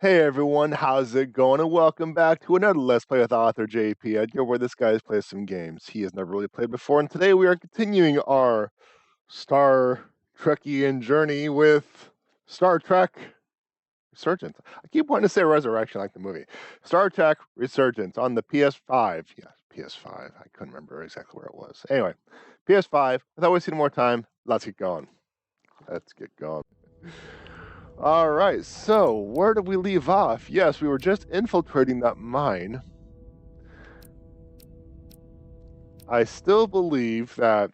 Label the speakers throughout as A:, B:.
A: Hey everyone, how's it going? And welcome back to another Let's Play with author J.P.Edgar, where this guy plays some games he has never really played before. And today we are continuing our Star Trekian journey with Star Trek Resurgence. I keep wanting to say Resurrection like the movie. Star Trek Resurgence on the PS5. Yes, PS5. I couldn't remember exactly where it was. Anyway, PS5. Without wasting more time, let's get going. Let's get going. All right, so where did we leave off? Yes, we were just infiltrating that mine. I still believe that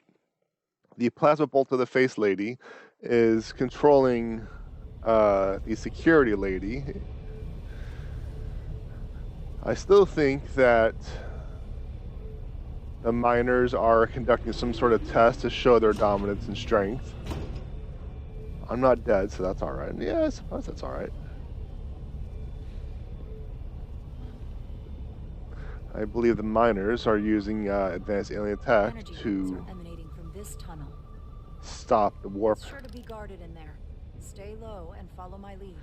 A: the plasma bolt of the face lady is controlling the security lady. I still think that the miners are conducting some sort of test to show their dominance and strength. I'm not dead, so that's all right. Yeah, I suppose that's all right. I believe the miners are using advanced alien tech to
B: emanating from this tunnel.
A: Stop the warp.
B: It's sure to be guarded in there. Stay low and follow my lead.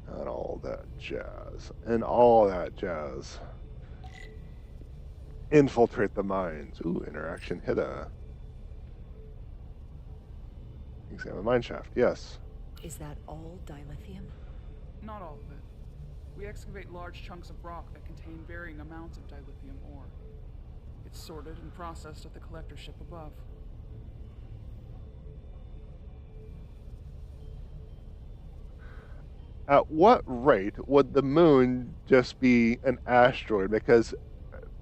A: And all that jazz. And all that jazz. Infiltrate the mines. Ooh, interaction hit a. Examine mine shaft. Yes.
B: Is that all dilithium?
C: Not all of it. We excavate large chunks of rock that contain varying amounts of dilithium ore. It's sorted and processed at the collector ship above.
A: At what rate would the moon just be an asteroid? Because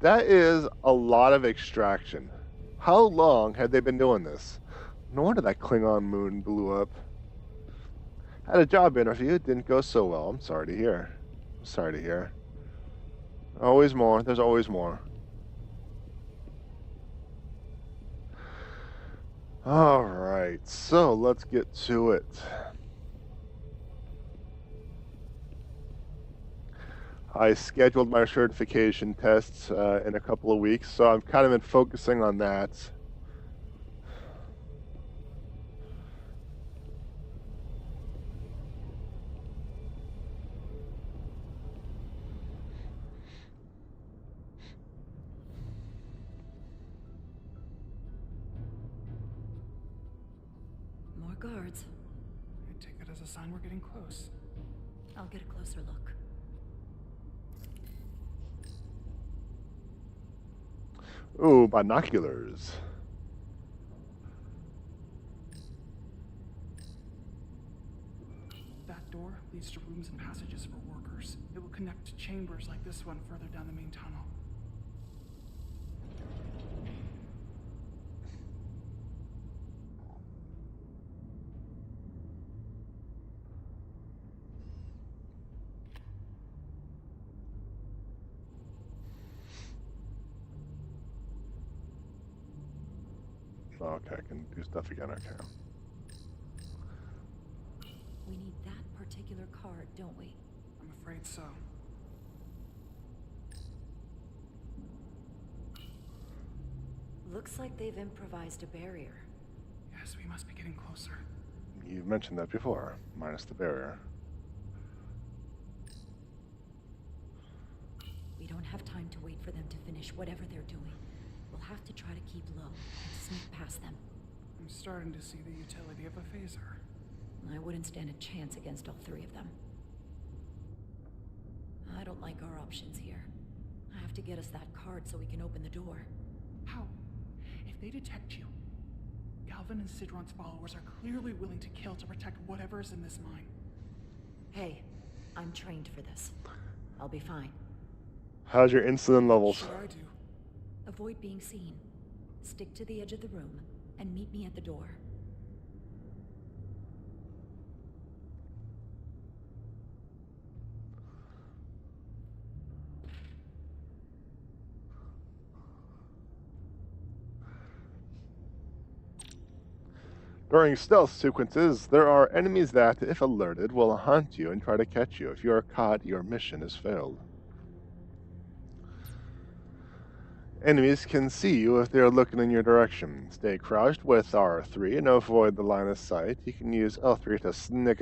A: that is a lot of extraction. How long had they been doing this? No wonder that Klingon moon blew up. Had a job interview, it didn't go so well. I'm sorry to hear. I'm sorry to hear. Always more. There's always more. All right, so let's get to it. I scheduled my certification tests in a couple of weeks, so I've kind of been focusing on that.
B: More guards.
C: I take that as a sign we're getting close.
B: I'll get a closer look.
A: Ooh, binoculars.
C: That door leads to rooms and passages for workers. It will connect to chambers like this one further down the main tunnel.
A: Okay, I can do stuff again, okay.
B: We need that particular card, don't we?
C: I'm afraid so.
B: Looks like they've improvised a barrier.
C: Yes, we must be getting closer.
A: You've mentioned that before, minus the barrier.
B: We don't have time to wait for them to finish whatever they're doing. We'll have to try to keep low and sneak past them.
C: I'm starting to see the utility of a phaser.
B: I wouldn't stand a chance against all three of them. I don't like our options here. I have to get us that card so we can open the door.
C: How? If they detect you, Galvin and Sidron's followers are clearly willing to kill to protect whatever's in this mine.
B: Hey, I'm trained for this. I'll be fine.
A: How's your insulin levels?
C: Sure I do.
B: Avoid being seen. Stick to the edge of the room and meet me at the door.
A: During stealth sequences, there are enemies that, if alerted, will hunt you and try to catch you. If you are caught, your mission has failed. Enemies can see you if they are looking in your direction. Stay crouched with R3 and avoid the line of sight. You can use L3 to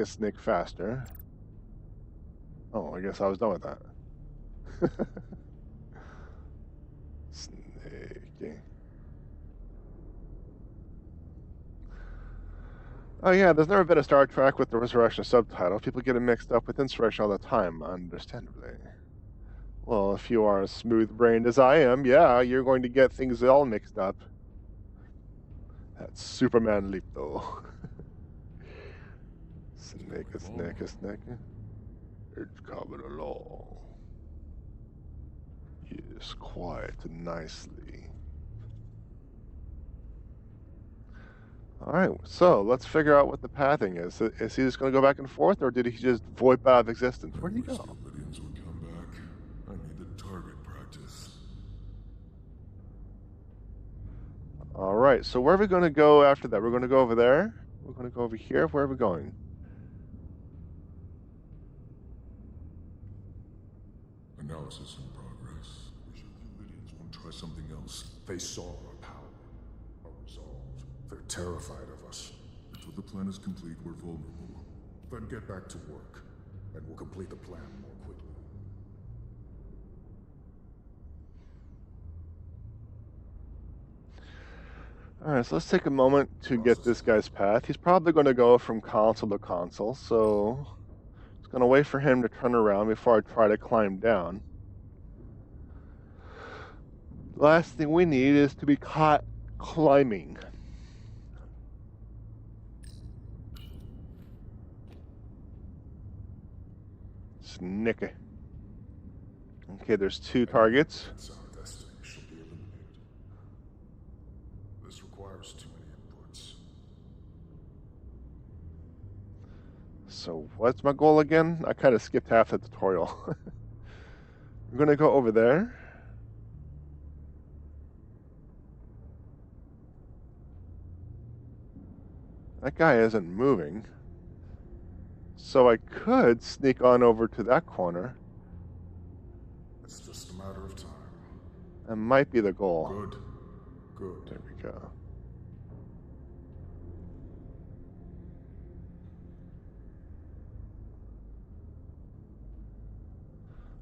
A: snick faster. Oh, I guess I was done with that. Snaky. Oh yeah, there's never been a Star Trek with the Resurrection subtitle. People get it mixed up with Insurrection all the time, understandably. Well, if you are as smooth-brained as I am, yeah, you're going to get things all mixed up. That Superman leap, though. Snake. It's coming along. Yes, quiet and nicely. Alright, so let's figure out what the pathing is. Is he just going to go back and forth, or did he just void out of existence? Where'd he go?
D: The Lydians would come back. I needed target practice.
A: Alright, so where are we going to go after that? We're going to go over there? We're going to go over here? Where are we going?
D: Analysis in progress. The Lydians won't try something else. They saw our power, our resolve. They're terrified of us. Until the plan is complete, we're vulnerable. Then get back to work, and we'll complete the plan more quickly.
A: Alright, so let's take a moment to get this guy's path. He's probably going to go from console to console, so it's going to wait for him to turn around before I try to climb down. The last thing we need is to be caught climbing. Snicky. Okay, there's 2 targets.
D: Our destiny shall be eliminated. This requires too many inputs.
A: So what's my goal again? I kind of skipped half the tutorial. I'm going to go over there. That guy isn't moving. So I could sneak on over to that corner.
D: It's just a matter of time.
A: That might be the goal.
D: Good.
A: There we go.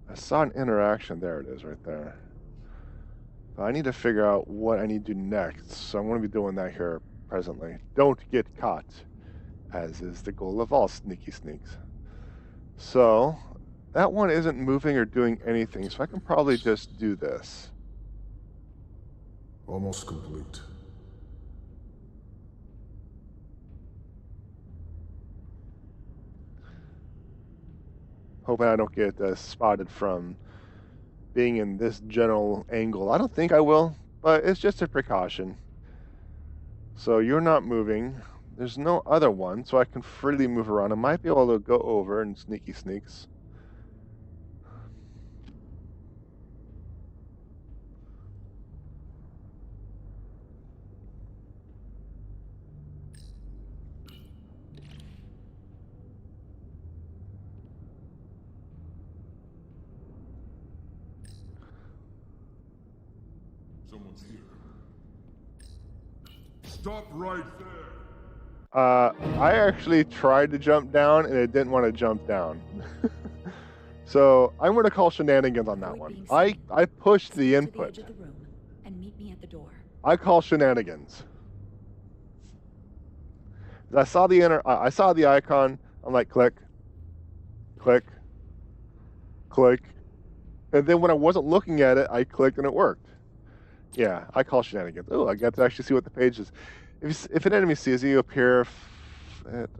A: I saw an interaction. There it is right there. But I need to figure out what I need to do next. So I'm going to be doing that here presently. Don't get caught, as is the goal of all sneaky sneaks. So that one isn't moving or doing anything, so I can probably just do this.
D: Almost complete.
A: Hoping I don't get spotted from being in this general angle. I don't think I will, but it's just a precaution. So you're not moving. There's no other one, so I can freely move around. I might be able to go over and sneaky sneaks.
D: Someone's here. Stop right there.
A: I actually tried to jump down and it didn't want to jump down. So I'm going to call shenanigans on that one. I pushed the input.
B: To the edge of the room and meet me at the door.
A: I call shenanigans. I saw the icon. I'm like, click, click, click, and then when I wasn't looking at it, I clicked and it worked. Yeah, I call shenanigans. Oh, I got to actually see what the page is. If an enemy sees you, appear at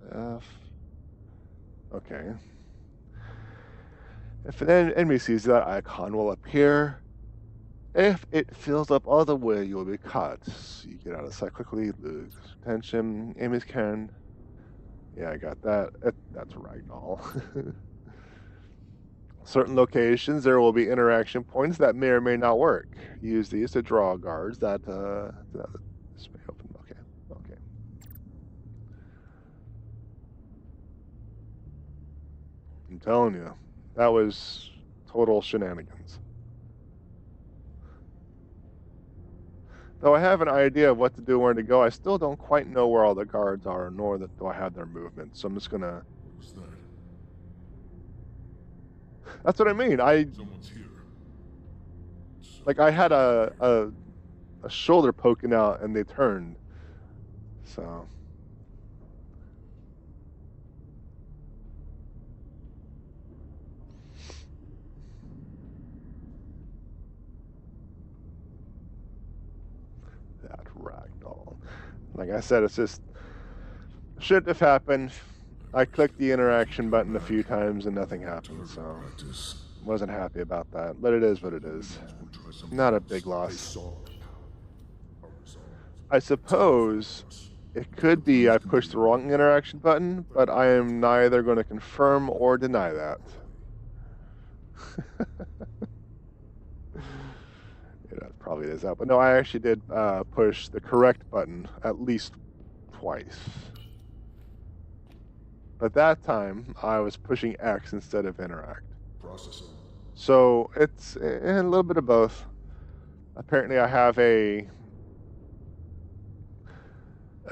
A: okay. If an enemy sees that icon will appear. If it fills up all the way, you'll be caught. So you get out of sight quickly, lose attention. Enemy's can. Yeah, I got that. That's right, all. Certain locations, there will be interaction points that may or may not work. Use these to draw guards that this may open. Okay. I'm telling you, that was total shenanigans. Though I have an idea of what to do and where to go, I still don't quite know where all the guards are, nor do I have their movement. So I'm just gonna.
D: Who's that?
A: That's what I mean.
D: Someone's here. So
A: Like, I had a shoulder poking out and they turned. So. That ragdoll. Like I said, it's just shouldn't have happened. I clicked the interaction button a few times and nothing happened, so
D: practice.
A: wasn't happy about that. But it is what it is.
D: We'll try something
A: Not a
D: else.
A: big
D: They
A: loss.
D: saw our power, our resolve.
A: I suppose it could be I pushed the wrong interaction button, but I am neither going to confirm or deny that. Yeah, that probably is out. But no, I actually did push the correct button at least twice. But that time, I was pushing X instead of interact.
D: Processing.
A: So it's a little bit of both. Apparently, I have a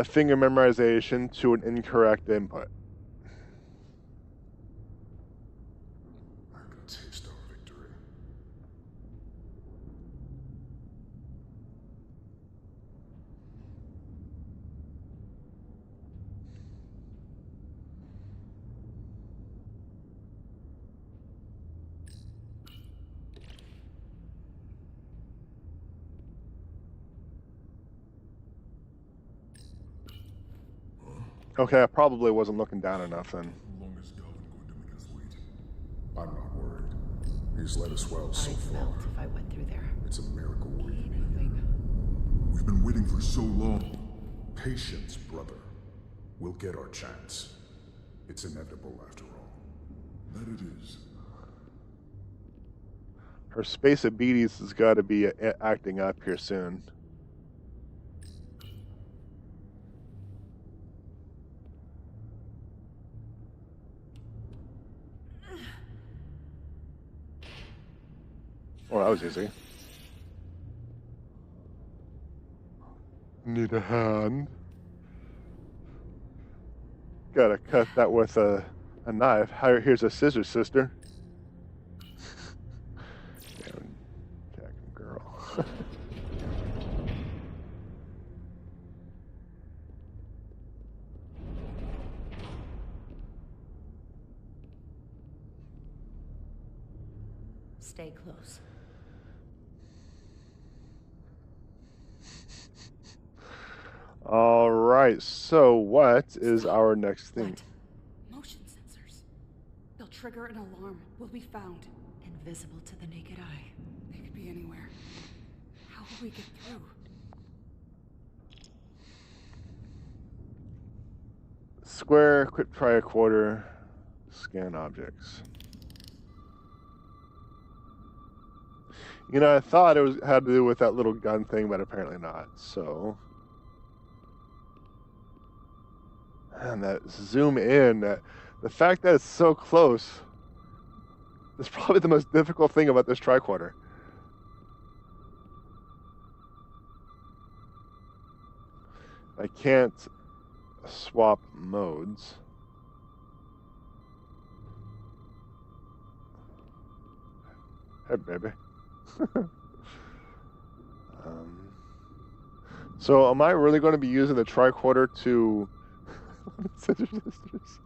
A: finger memorization to an incorrect input.
D: I can taste our victory.
A: Okay, I probably wasn't looking down enough then.
D: How long is Galvin going to make us wait? I'm not worried. He's led us well so
B: I'd
D: far.
B: melt if I went through there.
D: It's a miracle we're even here.
B: Nothing.
D: We've been waiting for so long. Patience, brother. We'll get our chance. It's inevitable after all. That it is.
A: Her space of beaties has got to be acting up here soon. Oh, that was easy. Need a hand. Gotta cut that with a knife. Here's a scissors, sister. Damn, Jack and girl.
B: Stay close.
A: All right, so what is our next thing?
B: What? Motion sensors. They'll trigger an alarm. We'll be found. Invisible to the naked eye.
C: They could be anywhere. How will we get through?
A: Square, quick try a quarter, scan objects. You know, I thought it had to do with that little gun thing, but apparently not. So, and that zoom in, the fact that it's so close is probably the most difficult thing about this tricorder. I can't swap modes. Hey, baby. So am I really going to be using the tricorder to Scissors Sisters?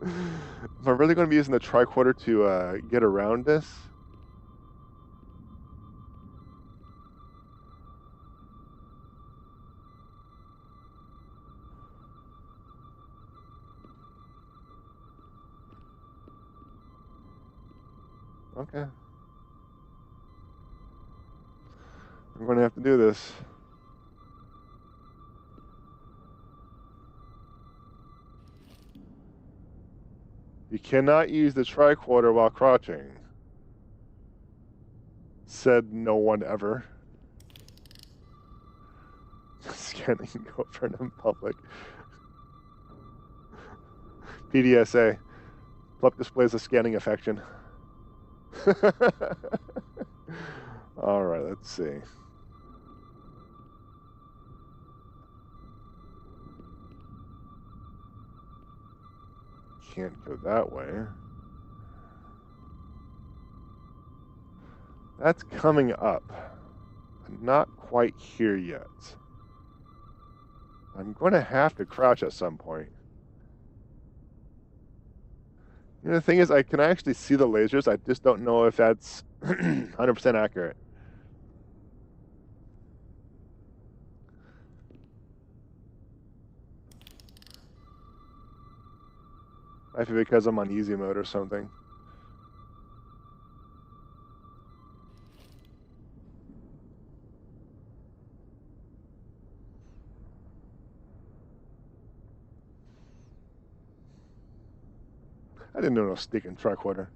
A: Am I really going to be using the tricorder to get around this? Okay. I'm going to have to do this. You cannot use the tricorder while crouching. Said no one ever. Scanning girlfriend in public. PDSA. Flip displays a scanning affection. Alright, let's see. Can't go that way. That's coming up. But not quite here yet. I'm going to have to crouch at some point. You know, the thing is, I can actually see the lasers. I just don't know if that's 100% accurate. Might be because I'm on easy mode or something. I didn't know no sneaking tricorder.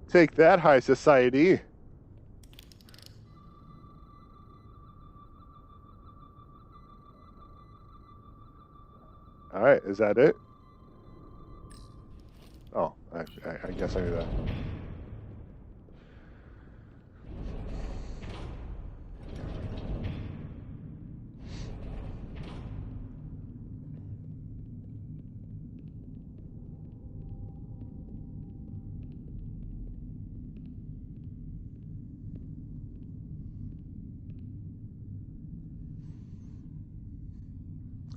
A: Take that, high society. All right, is that it? Oh, I guess I knew that.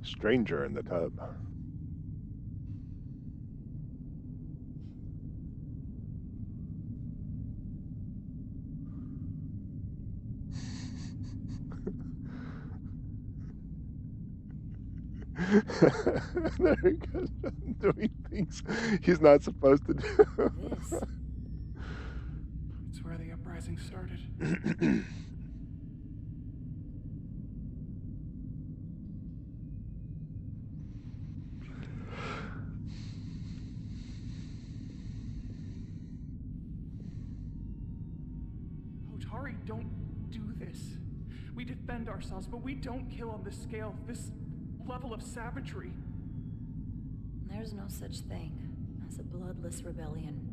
A: Stranger in the tub. There he goes, doing things he's not supposed to do.
B: This.
C: It's where the uprising started. Otari, don't do this. We defend ourselves, but we don't kill on this scale, this level of savagery.
B: There's no such thing as a bloodless rebellion.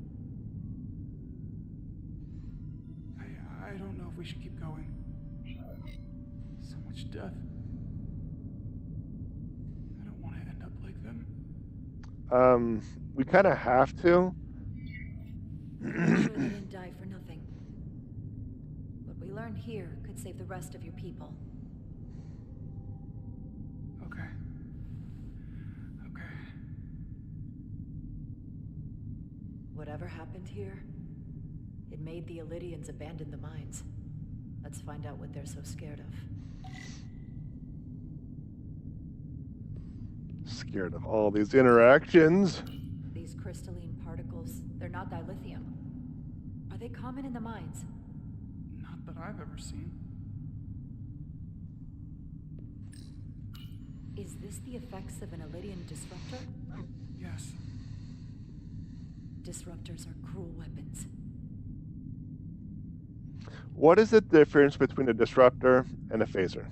C: I don't know if we should keep going. So much death. I don't want to end up like them.
A: We kind of have to.
B: I'm sure they didn't die for nothing. What we learn here could save the rest of your people.
C: Okay. Okay.
B: Whatever happened here, it made the Elydians abandon the mines. Let's find out what they're so scared of.
A: Scared of all these interactions.
B: These crystalline particles, they're not dilithium. Are they common in the mines?
C: Not that I've ever seen.
B: Is this the effects of an Elydian disruptor?
C: Yes.
B: Disruptors are cruel weapons.
A: What is the difference between a disruptor and a phaser?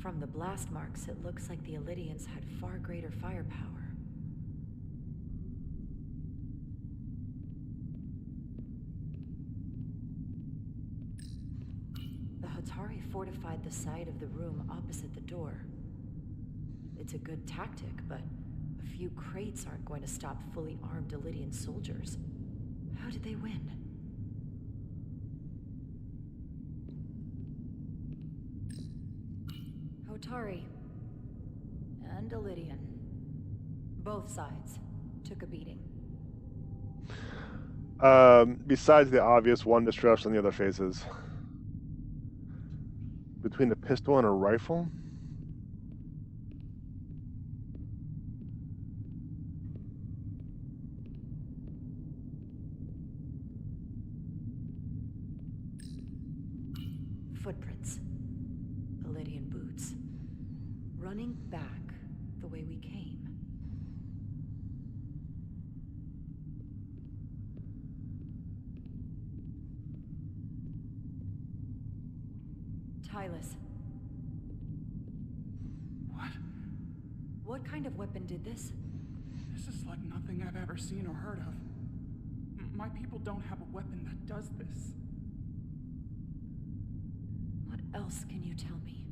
B: From the blast marks, it looks like the Elydians had far greater firepower. The Hatari fortified the side of the room opposite the door. It's a good tactic, but a few crates aren't going to stop fully armed Elydian soldiers. How did they win? Hatari and Elydian. Both sides took a beating.
A: Besides the obvious one disrupts on the other phases. Between a pistol and a rifle?
B: Footprints. Elydian boots. Running back the way we came. Tylus.
C: What?
B: What kind of weapon did this?
C: This is like nothing I've ever seen or heard of. My people don't have a weapon that does this.
B: What else can you tell me?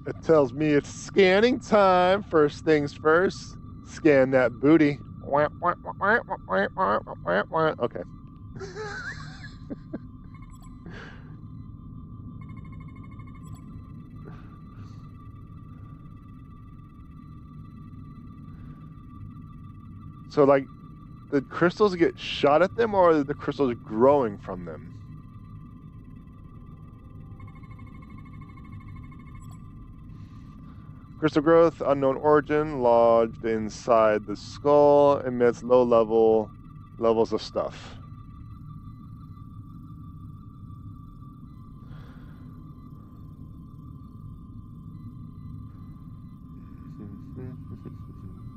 A: It tells me it's scanning time. First things first. Scan that booty. Okay. So, like, the crystals get shot at them, or are the crystals growing from them? Crystal growth, unknown origin, lodged inside the skull, emits low levels of stuff.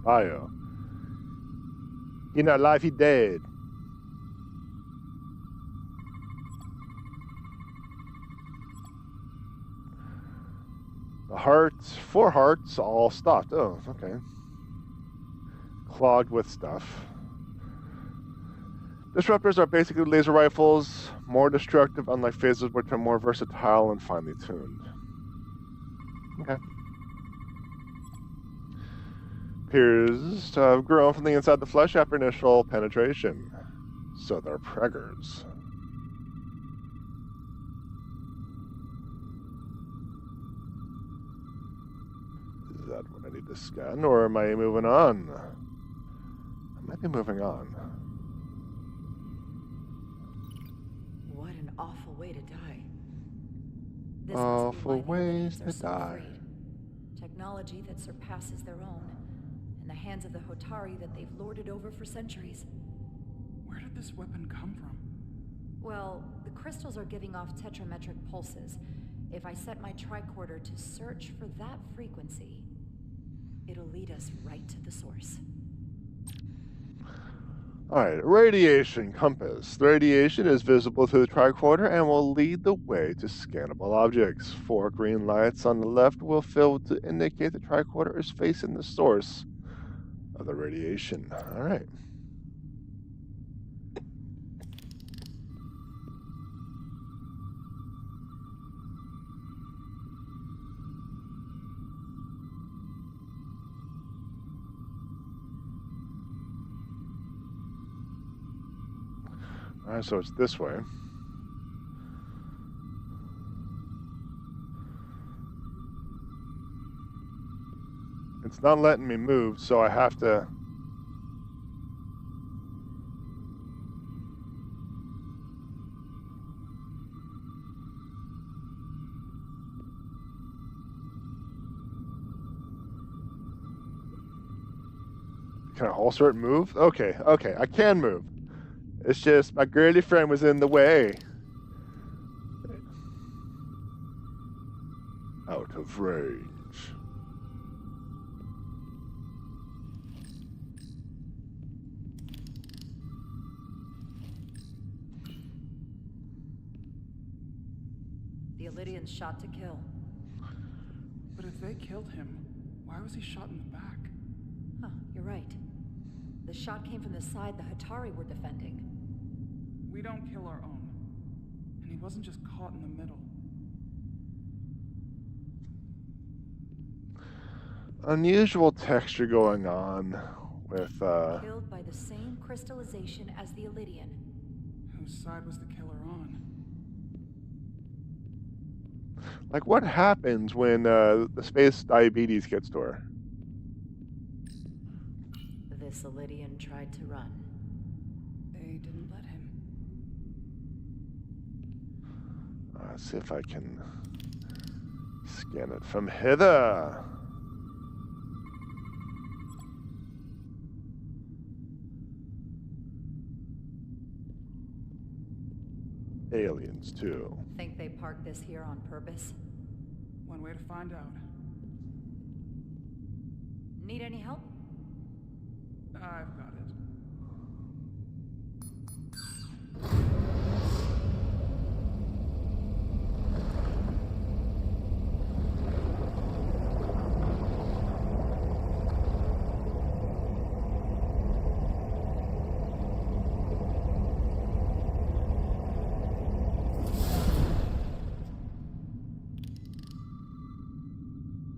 A: Bio. He not alive, he dead. The hearts, 4 hearts, all stopped. Oh, okay. Clogged with stuff. Disruptors are basically laser rifles, more destructive, unlike phasers, which are more versatile and finely tuned. Okay. Appears to have grown from the inside the flesh after initial penetration. So they're preggers. Is that what I need to scan, or am I moving on? I might be moving on.
B: What an awful way to die. This
A: Awful
B: must be why the
A: ways
B: Illidians
A: to
B: are so
A: die.
B: afraid. Technology that surpasses their own, in the hands of the Hotari that they've lorded over for centuries.
C: Where did this weapon come from?
B: Well, the crystals are giving off tetrametric pulses. If I set my tricorder to search for that frequency, it'll lead us right to the source.
A: Alright, radiation compass. The radiation is visible through the tricorder and will lead the way to scannable objects. 4 green lights on the left will fill to indicate the tricorder is facing the source of the radiation. Alright. Alright, so it's this way. It's not letting me move, so I have to... Can I also move? Okay, I can move. It's just my girly friend was in the way. Out of range.
B: The Illidians shot to kill.
C: But if they killed him, why was he shot in the back?
B: Huh, you're right. The shot came from the side the Hotari were defending.
C: We don't kill our own. And he wasn't just caught in the middle.
A: Unusual texture going on with,
B: Killed by the same crystallization as the Illidian.
C: Whose side was the killer on?
A: Like, what happens when the space diabetes gets to her?
B: This Illidian tried to run.
C: They didn't let him.
A: Let's see if I can scan it from hither. Aliens, too.
B: Think they parked this here on purpose?
C: One way to find out.
B: Need any help?
C: I've got it.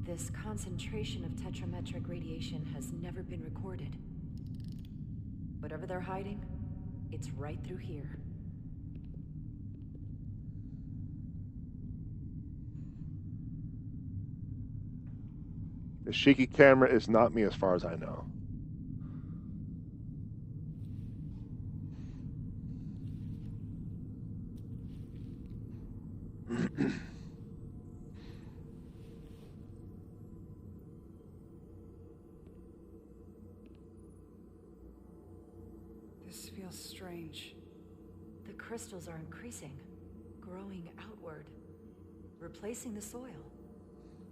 B: This concentration of tetrametric radiation has never been recorded. Whatever they're hiding, it's right through here.
A: The shaky camera is not me as far as I know.
C: This feels strange.
B: The crystals are increasing, growing outward, replacing the soil.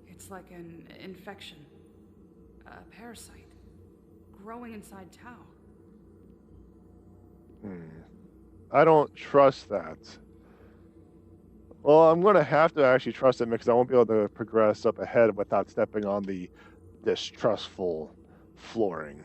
C: It's like an infection. A parasite. Growing inside Tau.
A: I don't trust that. Well, I'm going to have to actually trust it because I won't be able to progress up ahead without stepping on the distrustful flooring.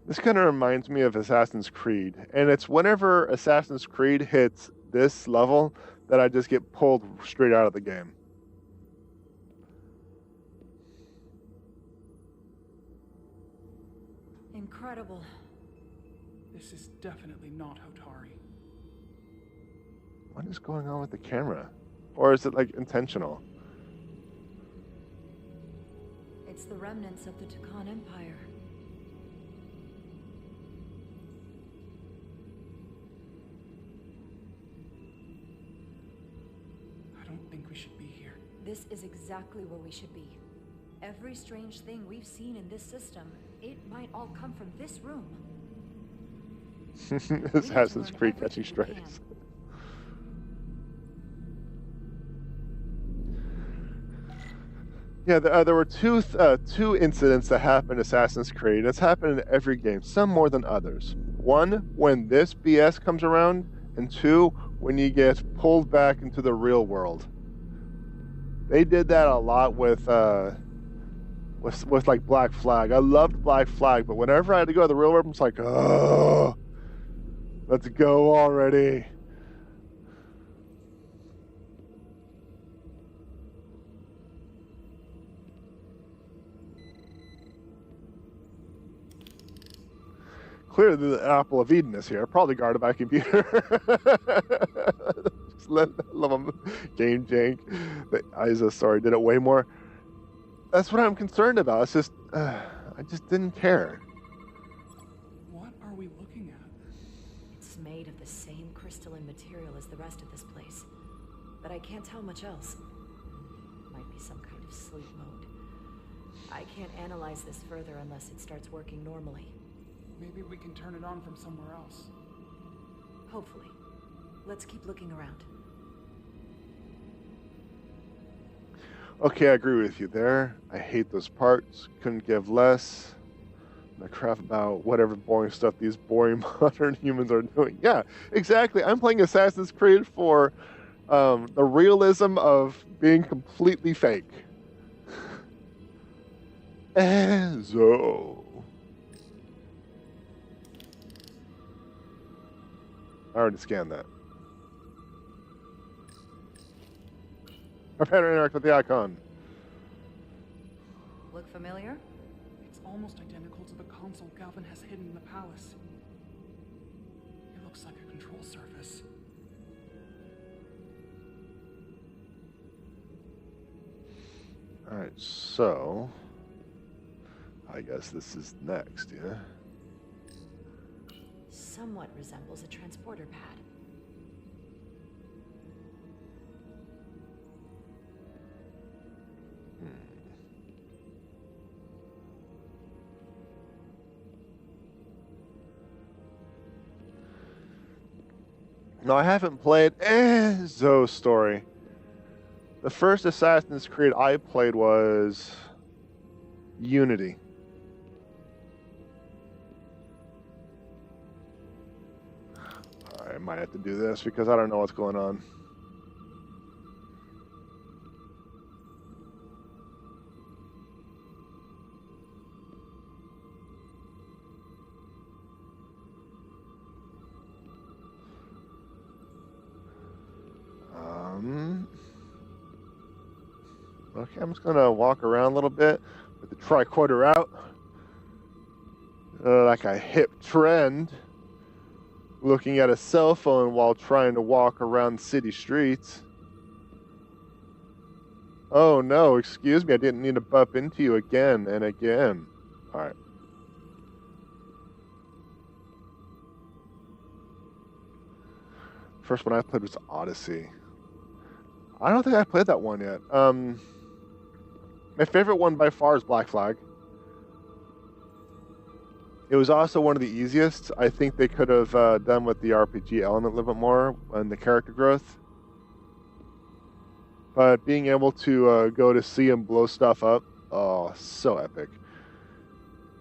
A: This kind of reminds me of Assassin's Creed, and it's whenever Assassin's Creed hits this level that I just get pulled straight out of the game.
B: Incredible.
C: This is definitely not Hotari.
A: What is going on with the camera? Or is it like intentional?
B: It's the remnants of the Tucan Empire.
C: I don't think we should be here.
B: This is exactly where we should be. Every strange thing we've seen in this system, it might all come from this room.
A: Assassin's Creed catching strays. Yeah, there were two incidents that happened in Assassin's Creed. It's happened in every game, some more than others. One, when this BS comes around, and two, when you get pulled back into the real world. They did that a lot with like Black Flag. I loved Black Flag, but whenever I had to go to the real world, I'm just like, oh, let's go already. Clearly the apple of Eden is here, probably guarded by a computer. Just love them. Game jank. The Isa, sorry, did it way more. That's what I'm concerned about. It's just, I just didn't care.
C: What are we looking at?
B: It's made of the same crystalline material as the rest of this place, but I can't tell much else. Might be some kind of sleep mode. I can't analyze this further unless it starts working normally.
C: Maybe we can turn it on from somewhere else.
B: Hopefully. Let's keep looking around.
A: Okay, I agree with you there. I hate those parts. Couldn't give less. The crap about whatever boring stuff these boring modern humans are doing. Yeah, exactly. I'm playing Assassin's Creed for the realism of being completely fake. Enzo. I already scanned that. Prepare to interact with the icon.
B: Look familiar?
C: It's almost identical to the console Galvin has hidden in the palace. It looks like a control surface.
A: Alright, so I guess this is next, yeah?
B: Somewhat resembles a transporter pad.
A: No, I haven't played Enzo's story. The first Assassin's Creed I played was Unity. I might have to do this because I don't know what's going on. Okay, I'm just gonna walk around a little bit with the tricorder out. Like a hip trend. Looking at a cell phone while trying to walk around city streets. Oh no, excuse me, I didn't need to bump into you again and again. Alright. First one I played was Odyssey. I don't think I played that one yet. My favorite one by far is Black Flag. It was also one of the easiest. I think they could have done with the RPG element a little bit more and the character growth. But being able to go to sea and blow stuff up, oh, so epic.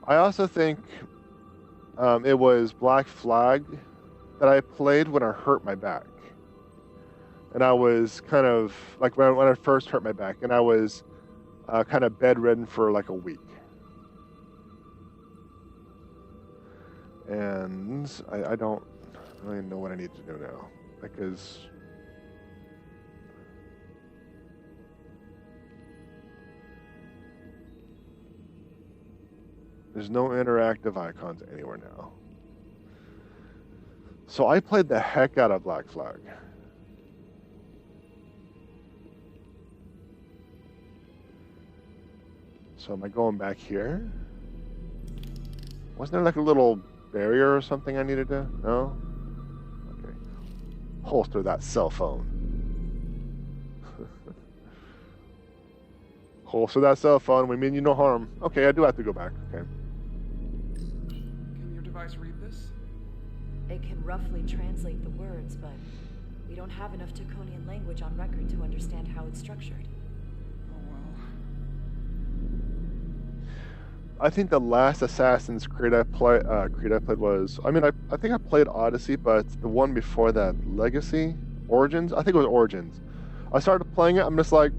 A: I also think it was Black Flag that I played when I hurt my back. And I was kind of, like when I first hurt my back, and I was kind of bedridden for like a week. And I don't really know what I need to do now, because there's no interactive icons anywhere now. So I played the heck out of Black Flag. So am I going back here? Wasn't there like a little barrier or something I needed to? No? Okay. Holster that cell phone. Holster that cell phone. We mean you no harm. Okay, I do have to go back. Okay.
C: Can your device read this?
B: It can roughly translate the words, but we don't have enough Taconian language on record to understand how it's structured.
C: Oh well.
A: I think the last Assassin's Creed I played was, I mean, I think I played Odyssey, but the one before that, Legacy? Origins? I think it was Origins. I started playing it, I'm just like,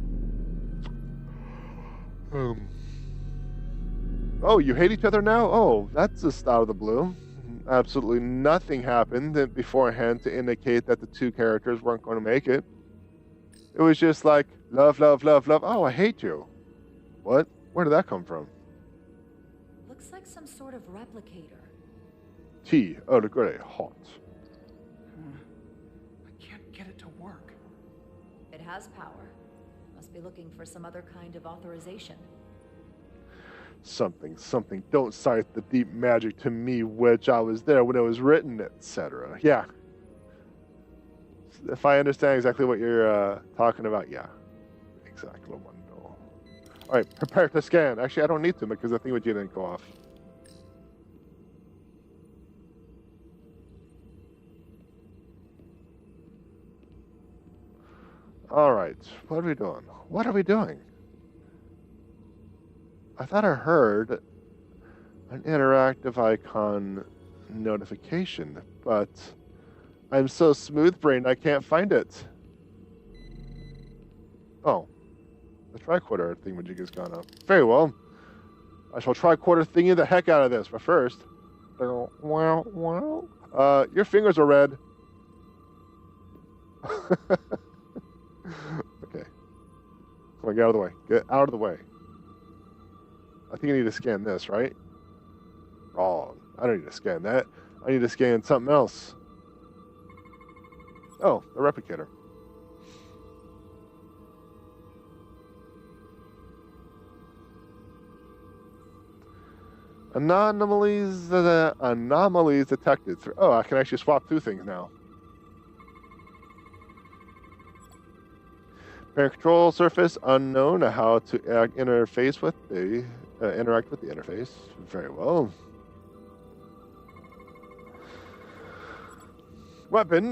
A: oh, you hate each other now? Oh, that's just out of the blue. Absolutely nothing happened beforehand to indicate that the two characters weren't going to make it. It was just like, love, love, love, love. Oh, I hate you. What? Where did that come from?
B: Looks like some sort of replicator.
A: Tea, eau de grey, hot.
C: I can't get it to work.
B: It has power. Must be looking for some other kind of authorization.
A: Something. Don't cite the deep magic to me, which I was there when it was written, etc. Yeah. If I understand exactly what you're talking about, yeah. Exactly. All right, prepare to scan. Actually, I don't need to because the thing with you didn't go off. All right, what are we doing? What are we doing? I thought I heard an interactive icon notification, but I'm so smooth-brained I can't find it. Oh, the tricorder thingamajig has gone up. Very well. I shall tricorder thingy the heck out of this, but first... your fingers are red. Okay. Come on, get out of the way. Get out of the way. I think I need to scan this, right? Oh, I don't need to scan that. I need to scan something else. Oh, a replicator. Anomalies detected. Oh, I can actually swap through things now. Parent control surface unknown. How to interface with the interact with the interface. Very well. Weapon.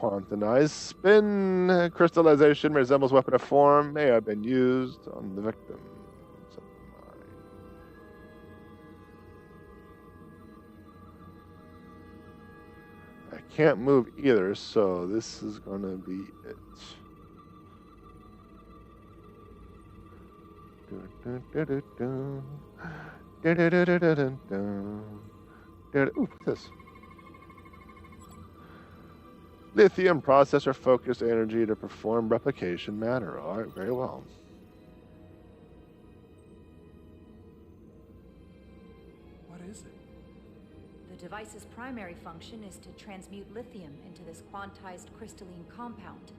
A: Quantized spin crystallization resembles weapon of form. May have been used on the victim. I can't move either, so this is gonna be it. Ooh, what's this? Lithium processor focused energy to perform replication matter. All right, very well.
C: What is it?
B: The device's primary function is to transmute lithium into this quantized crystalline compound.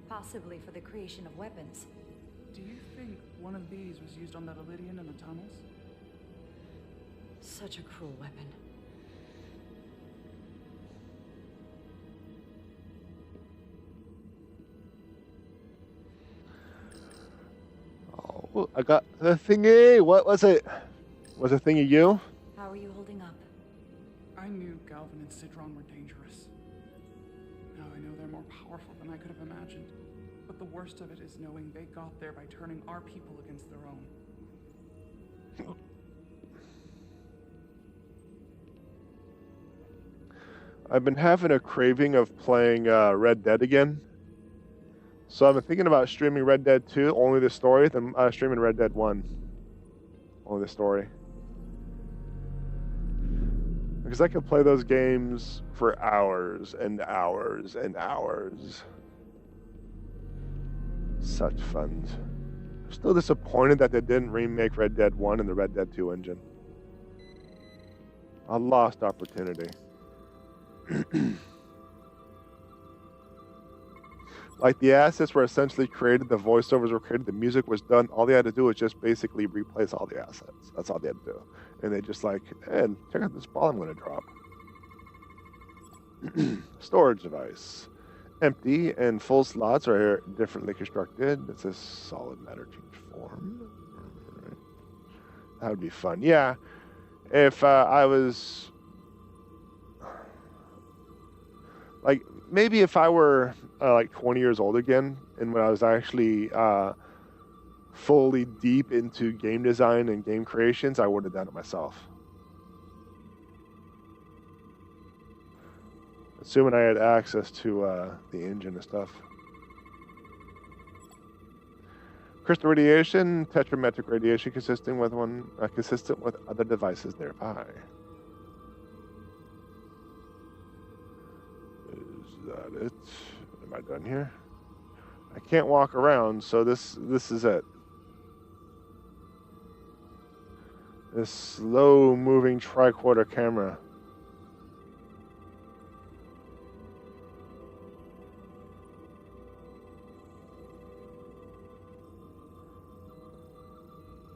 B: Possibly for the creation of weapons.
C: Do you think one of these was used on that Elydian in the tunnels?
B: Such a cruel weapon.
A: Oh, I got the thingy. What was it? Was it thingy you?
B: How are you holding up?
C: I knew Galvin and Sidron were dangerous. Now I know they're more powerful than I could have imagined. But the worst of it is knowing they got there by turning our people against their own.
A: I've been having a craving of playing Red Dead again. So I've been thinking about streaming Red Dead 2, only the story, then streaming Red Dead 1, only the story. Because I could play those games for hours and hours and hours. Such fun. I'm still disappointed that they didn't remake Red Dead 1 in the Red Dead 2 engine. A lost opportunity. Like the assets were essentially created, the voiceovers were created, the music was done. All they had to do was just basically replace all the assets. That's all they had to do. And they just like, hey, check out this ball I'm going to drop. Storage device. Empty and full slots are differently constructed. It says solid matter change form. Right. That would be fun. Yeah. If I was... Like, maybe if I were like 20 years old again, and when I was actually fully deep into game design and game creations, I would have done it myself. Assuming I had access to the engine and stuff. Crystal radiation, tetrametric radiation consistent with other devices nearby. Is that it? Am I done here? I can't walk around, so this is it. This slow-moving tricorder camera.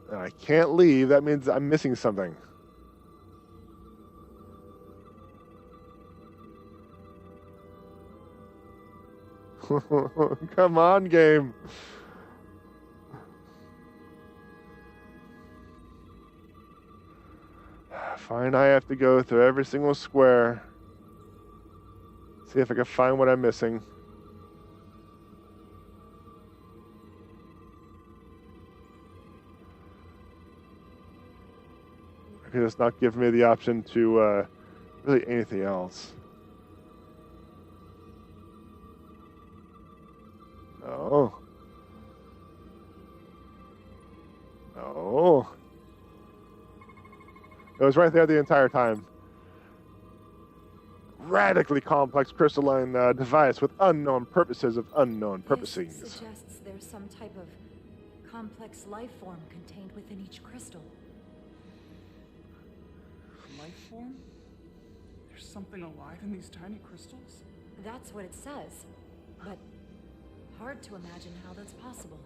A: And I can't leave. That means I'm missing something. Come on, game. Fine, I have to go through every single square. See if I can find what I'm missing. Because it's not giving me the option to really anything else. No. No. It was right there the entire time. Radically complex crystalline device with unknown purposes of unknown purposings.
B: This suggests there's some type of complex life form contained within each crystal.
C: Life form? There's something alive in these tiny crystals?
B: That's what it says, but hard to imagine how that's possible.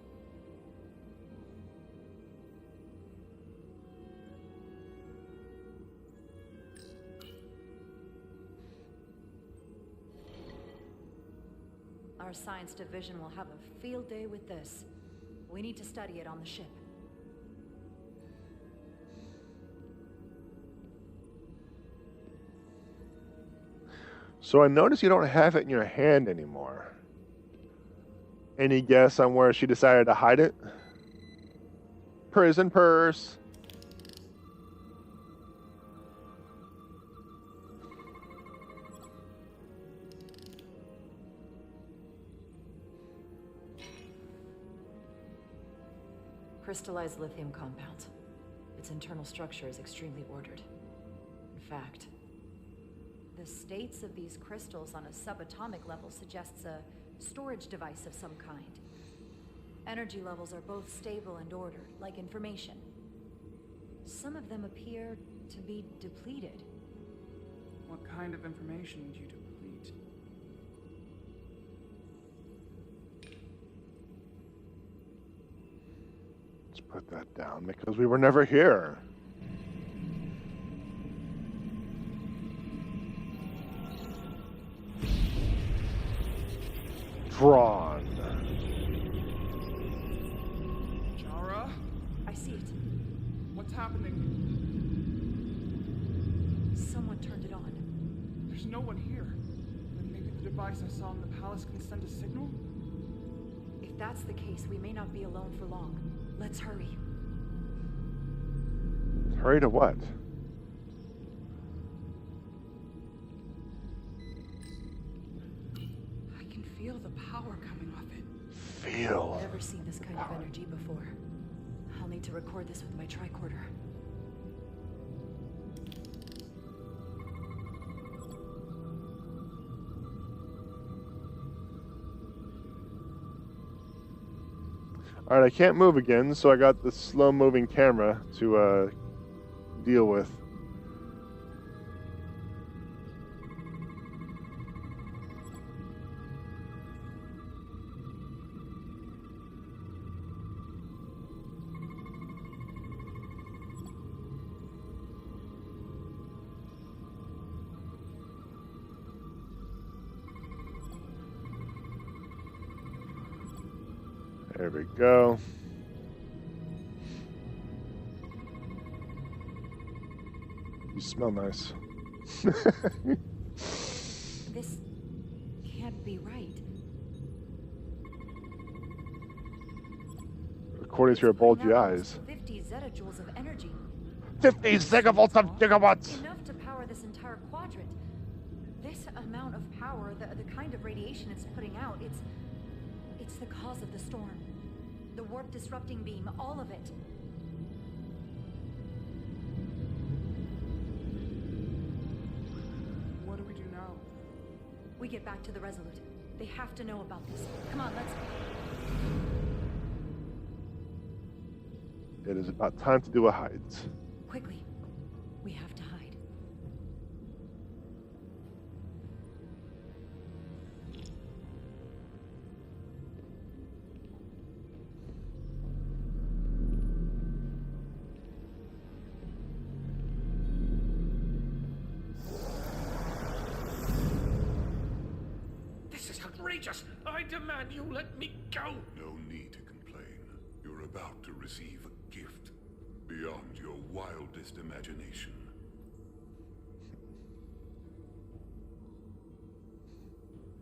B: Our science division will have a field day with this. We need to study it on the ship.
A: So I notice you don't have it in your hand anymore. Any guess on where she decided to hide it? Prison purse.
B: Crystallized lithium compound. Its internal structure is extremely ordered. In fact, The states of these crystals on a subatomic level suggests a storage device of some kind. Energy levels are both stable and ordered, like information. Some of them appear to be depleted.
C: What kind of information would you deplete?
A: Let's put that down because we were never here. Drawn.
C: Jara?
B: I see it.
C: What's happening?
B: Someone turned it on.
C: There's no one here. Then maybe the device I saw in the palace can send a signal?
B: If that's the case, we may not be alone for long. Let's hurry.
A: Hurry to what?
C: I can feel the power coming off it.
A: Feel.
B: Never seen this kind of energy before. I'll need to record this with my tricorder.
A: Alright, I can't move again, so I got the slow-moving camera to deal with. There we go. You smell nice.
B: This can't be right.
A: According to your bulgy eyes.
B: 50 zettajoules of energy.
A: 50 gigavolts of gigawatts!
B: Enough to power this entire quadrant. This amount of power, the kind of radiation it's putting out, it's the cause of the storm. The warp disrupting beam, all of it.
C: What do we do now?
B: We get back to the Resolute. They have to know about this. Come on, let's...
A: It is about time to do a hides.
B: Quickly. We have to hide.
E: This is outrageous! I demand you let me go!
D: No need to complain. You're about to receive a gift beyond your wildest imagination.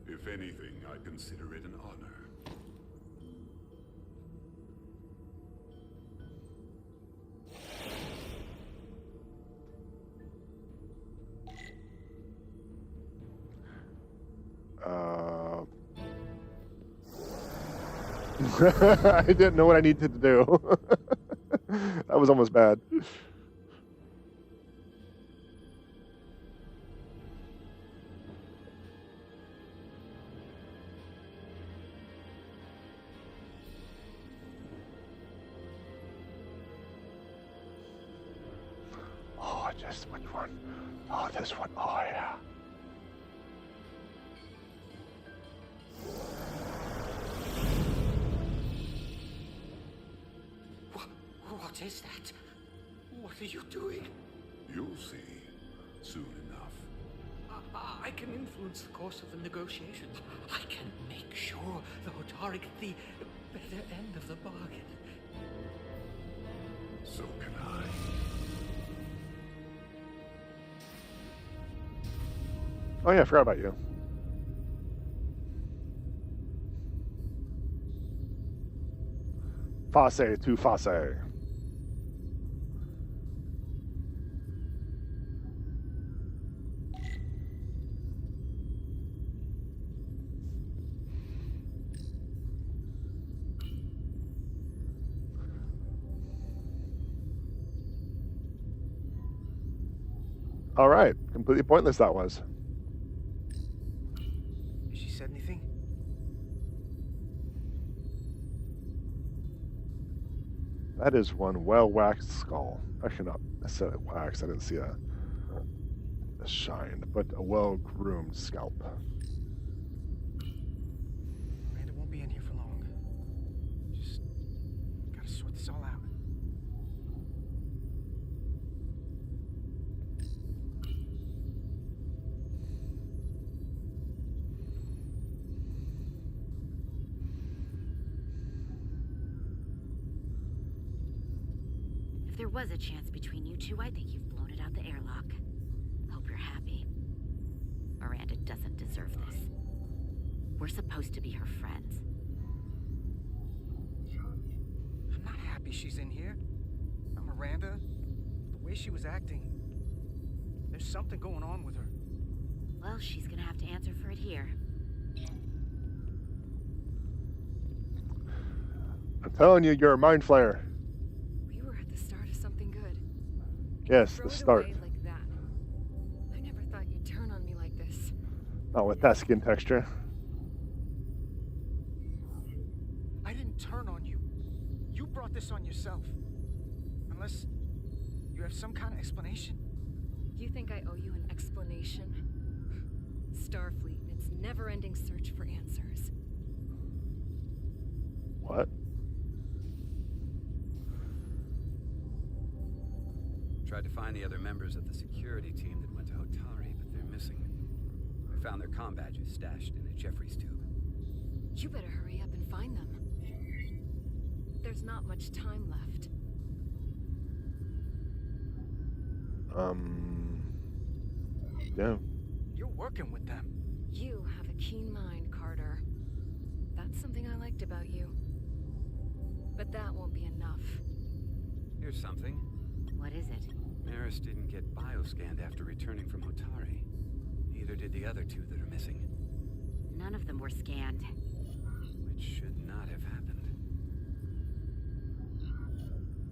D: If anything, I consider it an honor.
A: I didn't know what I needed to do. That was almost bad. Oh, just which one? Oh, this one. Oh, yeah.
E: What is that? What are you doing?
D: You'll see soon enough.
E: I can influence the course of the negotiations. I can make sure the Hotari get the better end of the bargain.
D: So can I.
A: Oh yeah, I forgot about you. Face to face. All right, completely pointless that was.
F: She said anything?
A: That is one well-waxed skull. Actually, not necessarily waxed. I didn't see a shine, but a well-groomed scalp.
F: Miranda won't be in here for long. Just gotta sort this all out.
G: If there was a chance between you two, I think you've blown it out the airlock. Hope you're happy. Miranda doesn't deserve this. We're supposed to be her friends.
F: I'm not happy she's in here. Miranda, the way she was acting, there's something going on with her.
G: Well, she's gonna have to answer for it here.
A: I'm telling you, you're a mind flayer.
B: We were at the start of something good.
A: Yes,
B: Throw
A: the
B: it
A: start.
B: away like that. I never thought you'd turn on me like this.
A: Not with that skin texture.
F: I didn't turn on you. You brought this on yourself. Unless you have some kind of explanation.
B: You think I owe you an explanation? Starfleet and its never-ending search for answers.
A: What?
H: Tried to find the other members of the security team that went to Hotari, but they're missing. I found their comm badges stashed in a Jeffries tube.
B: You better hurry up and find them. There's not much time left.
A: Yeah.
F: You're working with them.
B: You have a keen mind, Carter. That's something I liked about you. But that won't be enough.
H: Here's something.
G: What is it?
H: Maris didn't get bioscanned after returning from Hotari. Neither did the other two that are missing.
G: None of them were scanned.
H: Which should not have happened.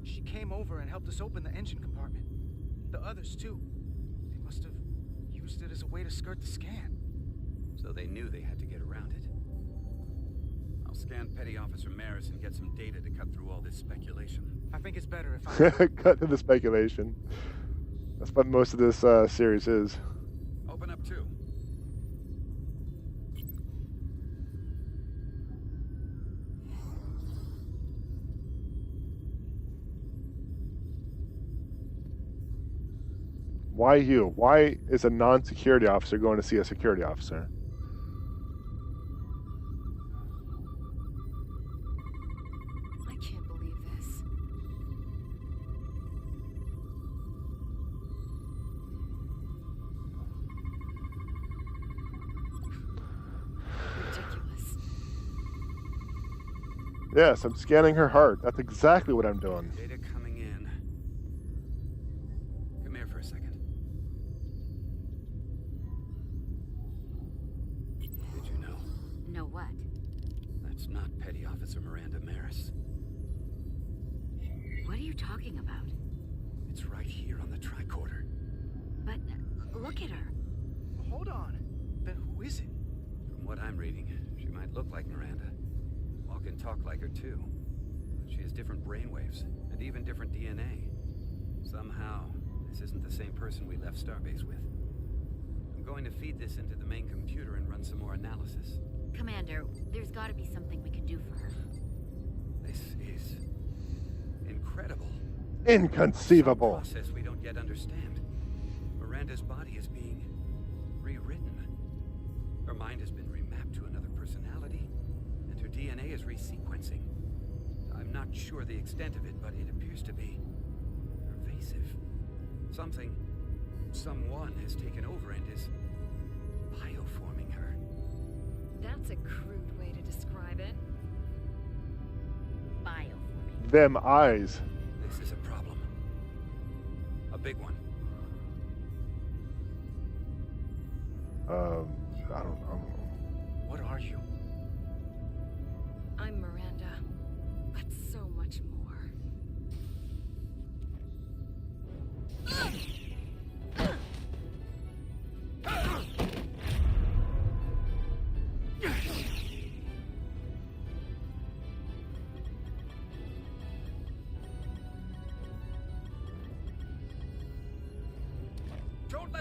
F: She came over and helped us open the engine compartment. The others, too. They must have used it as a way to skirt the scan.
H: So they knew they had to get around it. I'll scan Petty Officer Maris and get some data to cut through all this speculation.
F: I think it's better if I...
A: Cut to the speculation. That's what most of this series is.
H: Open up too.
A: Why you? Why is a non-security officer going to see a security officer?
B: I can't believe this. Ridiculous.
A: Yes, I'm scanning her heart. That's exactly what I'm doing.
H: Data coming in. Come here for a second. Did you know?
G: Know what?
H: That's not Petty Officer Miranda Maris.
G: What are you talking about?
H: It's right here on the tricorder.
G: But look at her.
F: Hold on. Then who is it?
H: From what I'm reading, she might look like Miranda. Walk and talk like her too. But she has different brainwaves, and even different DNA. Somehow, this isn't the same person we left Starbase with. I'm going to feed this into the main computer and run some more analysis.
G: Commander, there's gotta be something we can do for her.
H: This is incredible.
A: Inconceivable.
H: Some process we don't yet understand. Miranda's body is being rewritten. Her mind has been remapped to another personality, and her DNA is resequencing. I'm not sure the extent of it, but it appears to be pervasive. Someone has taken over and is bioforming her.
B: That's a crude way to describe it.
G: Bioforming.
A: Them eyes.
H: This is a problem. A big one.
A: I don't know.
F: What are you?
B: I'm Miranda, but so much more.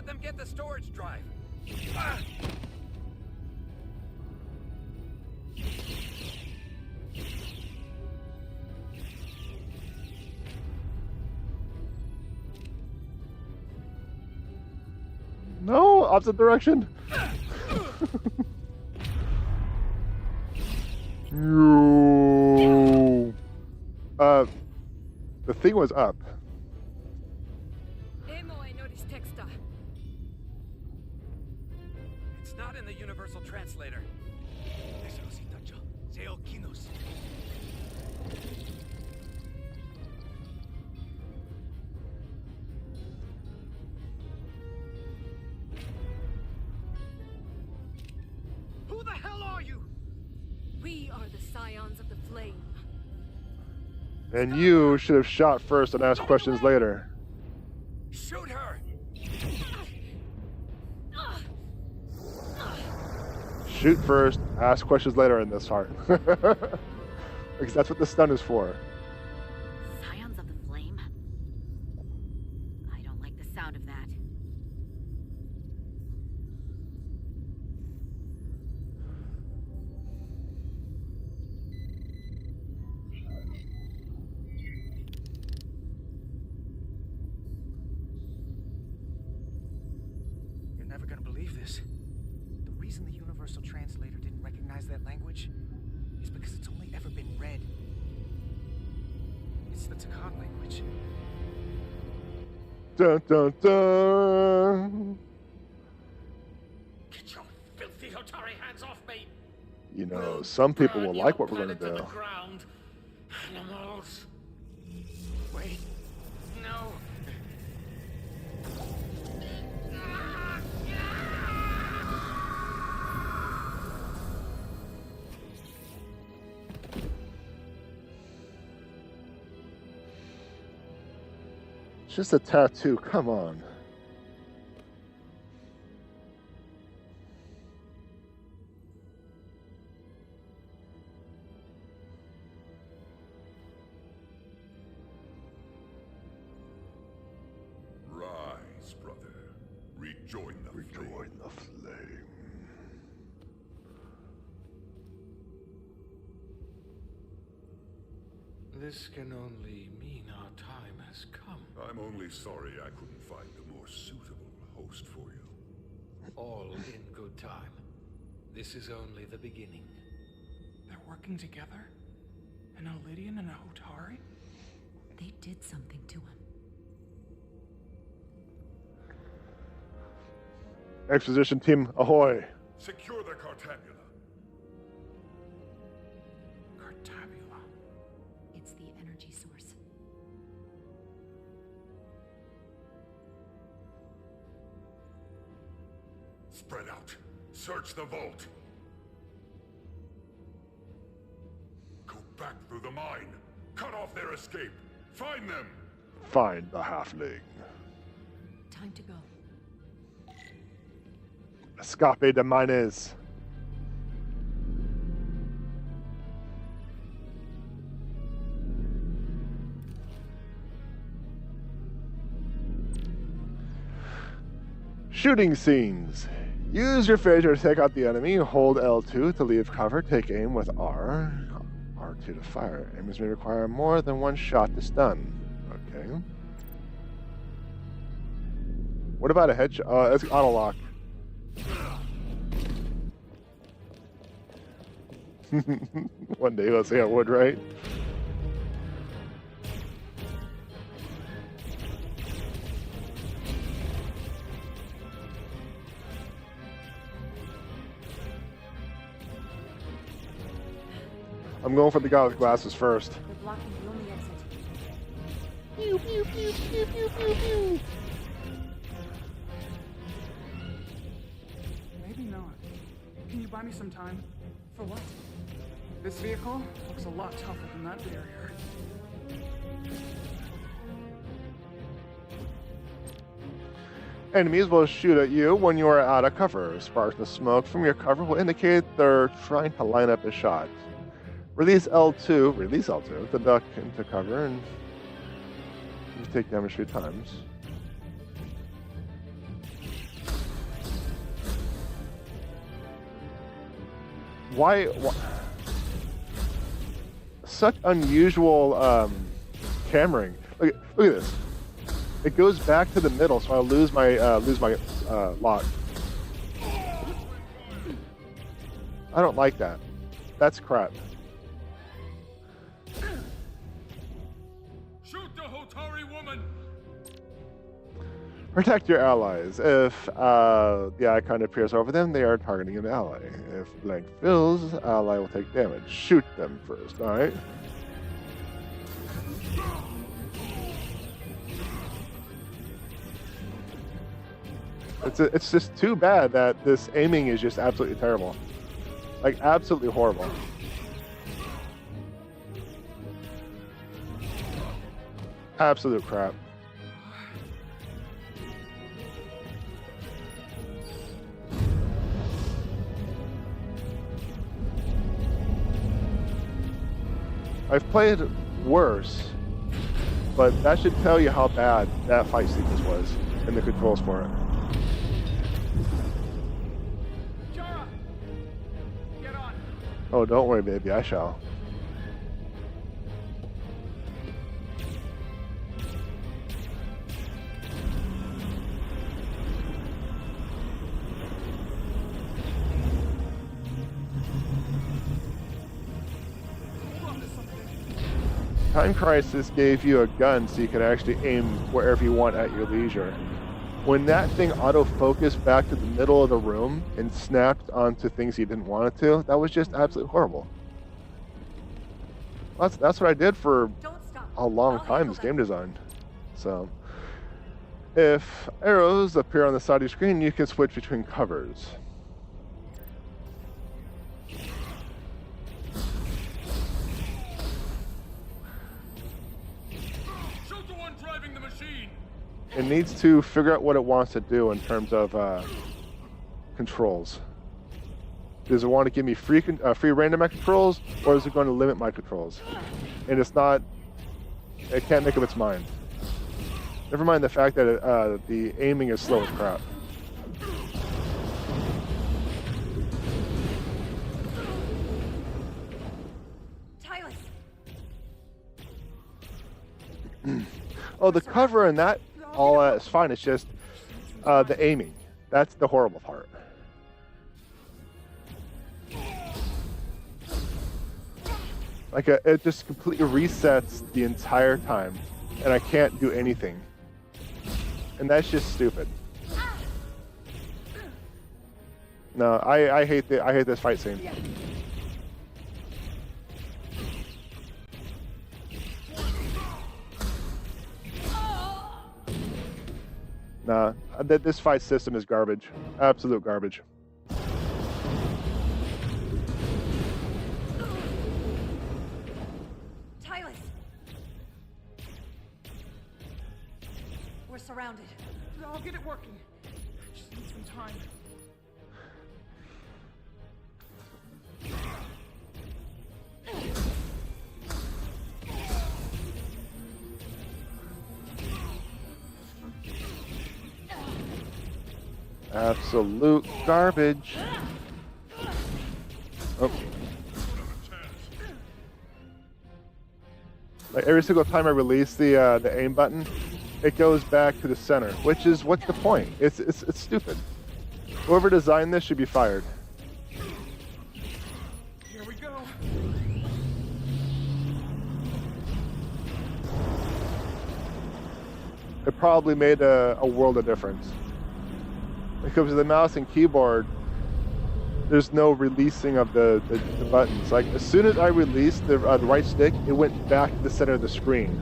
H: Let them get the storage drive. Ah!
A: No, opposite direction. No. The thing was up.
H: It's not in the Universal Translator.
F: Who the hell are you?
I: We are the Scions of the Flame.
A: And you should have shot first and asked questions later.
H: Shoot her!
A: Shoot first, ask questions later in this part. Because that's what the stun is for.
G: Scions of the Flame? I don't like the sound of that.
F: You're never gonna believe this. The reason the Universal Translator didn't recognize that language is because it's only ever been read. It's the Takan language.
A: Dun dun dun.
E: Get your filthy Hotari hands off me!
A: You know, some people will like what we're going to do.
E: Ground. Animals. Wait. No.
A: It's just a tattoo, come on.
D: Rise, brother. Rejoin the flame.
A: The flame.
E: This can only mean our time has come.
D: I'm only sorry I couldn't find a more suitable host for you.
E: All in good time. This is only the beginning.
C: They're working together? An Elidian and a Hotari?
B: They did something to him.
A: Exposition team, ahoy.
D: Secure the Cartabula.
C: Cartabula.
B: It's the energy source.
D: Spread out. Search the vault. Go back through the mine. Cut off their escape. Find them.
A: Find the halfling.
B: Time to go.
A: Escape de mines. Shooting scenes. Use your phaser to take out the enemy. Hold L2 to leave cover. Take aim with R. R2 to fire. Enemies may require more than one shot to stun. Okay. What about a headshot? It's auto lock. One day, let's say I would, right? I'm going for the guy with glasses first.
B: They're blocking the only exit.
A: Pew, pew, pew, pew, pew, pew, pew.
C: Maybe not. Can you buy me some time?
B: For what?
C: This vehicle looks a lot tougher than that barrier.
A: Enemies will shoot at you when you are out of cover. Sparks of smoke from your cover will indicate they're trying to line up a shot. Release L2 to duck into cover and you take damage 3 times. Why such unusual cammering. Look at this. It goes back to the middle, so I lose my lock. I don't like that. That's crap.
D: Shoot the Hotari woman!
A: Protect your allies. If the icon appears over them, they are targeting an ally. If blank fills, ally will take damage. Shoot them first, alright? It's just too bad that this aiming is just absolutely terrible. Like, absolutely horrible. Absolute crap. I've played worse, but that should tell you how bad that fight sequence was and the controls for it.
C: Jara! Get on!
A: Oh, don't worry, baby, I shall. Time Crisis gave you a gun so you could actually aim wherever you want at your leisure. When that thing auto-focused back to the middle of the room and snapped onto things you didn't want it to, that was just absolutely horrible. That's what I did for a long time as game design. So, if arrows appear on the side of your screen, you can switch between covers. It needs to figure out what it wants to do in terms of controls. Does it want to give me free random controls, or is it going to limit my controls? And it's not. It can't make up its mind. Never mind the fact that the aiming is slow as crap. Oh, the cover and that all is fine. It's just the aiming. That's the horrible part. Like it just completely resets the entire time, and I can't do anything. And that's just stupid. No, I hate this fight scene. Nah, this fight system is garbage. Absolute garbage.
B: Tyler! We're surrounded.
C: I'll get it working. Just need some time.
A: Absolute garbage. Oh. Like every single time I release the aim button, it goes back to the center, which is what's the point? It's stupid. Whoever designed this should be fired.
C: Here we go.
A: It probably made a world of difference. Because of the mouse and keyboard, there's no releasing of the buttons. Like as soon as I released the right stick, it went back to the center of the screen,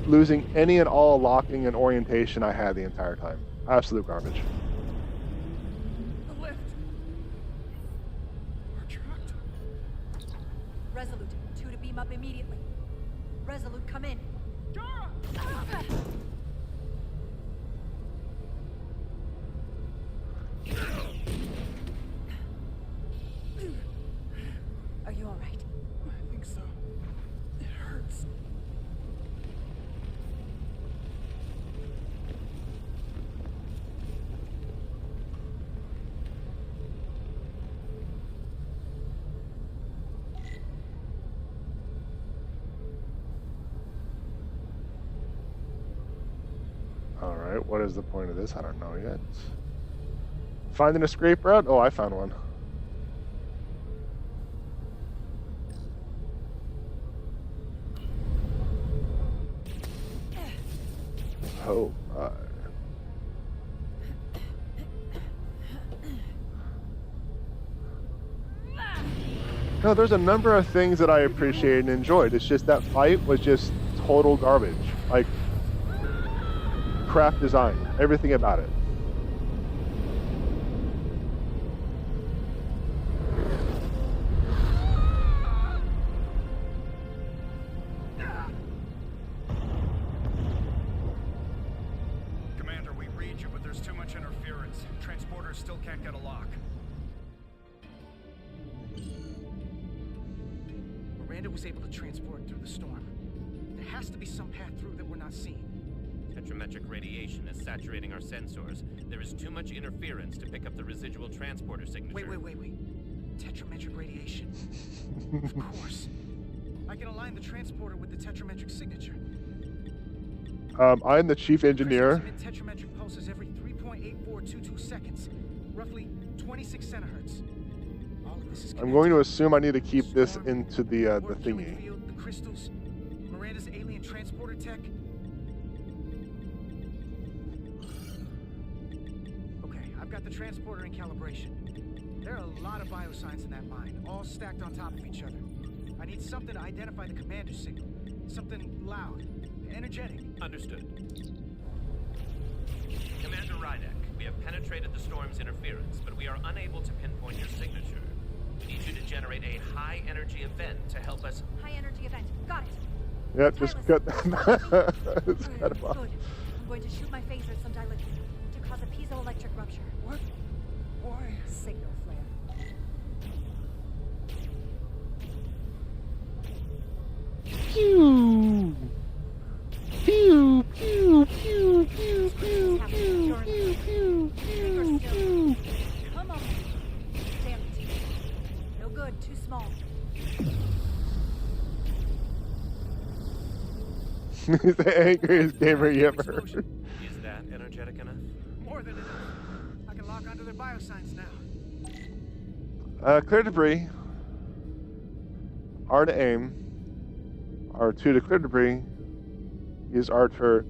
A: losing any and all locking and orientation I had the entire time. Absolute garbage.
C: The lift. We're trapped.
B: Resolute, 2 to beam up immediately. Resolute, come in.
C: Jara!
B: Are you all right?
C: I think so. It hurts.
A: What is the point of this? I don't know yet. Find an escape route? Oh, I found one. Oh, no, there's a number of things that I appreciated and enjoyed. It's just that fight was just total garbage. Like, crap design. Everything about it.
F: Commander, we read you, but there's too much interference. Transporters still can't get a lock. Miranda was able to transport through the storm. There has to be some path through that we're not seeing.
J: Tetrametric radiation is saturating our sensors. There is too much interference to pick up the residual transporter signature.
F: Wait. Tetrametric radiation. Of course. I can align the transporter with the tetrametric signature.
A: I'm the chief engineer.
F: Crystals emit tetrametric pulses every 3.8422 seconds, roughly 26 centihertz. All of this is
A: I'm going to assume I need to keep this into the thingy.
F: Field, the crystals, Miranda's alien transporter tech. Okay, I've got the transporter in calibration. There are a lot of biosigns in that mine, all stacked on top of each other. I need something to identify the commander signal. Something loud, energetic.
J: Understood. Commander Rydek, we have penetrated the storm's interference, but we are unable to pinpoint your signature. We need you to generate a high-energy event to help us...
I: High-energy event. Got it.
A: Yep, just cut that.
I: Good. I'm going to shoot my phaser at some dilithium to cause a piezoelectric rupture.
F: What? Why?
I: Signal flare.
A: Pew! Pew, pew, pew, pew, pew, pew, pew, pew, pew, pew.
I: Come on. Damn it. No good. Too small.
A: He's the angriest gamer you ever heard.
J: Is that energetic enough?
F: More than enough. I can lock onto their biosigns now.
A: Clear debris. R to aim. R2 to clear debris. Use R to...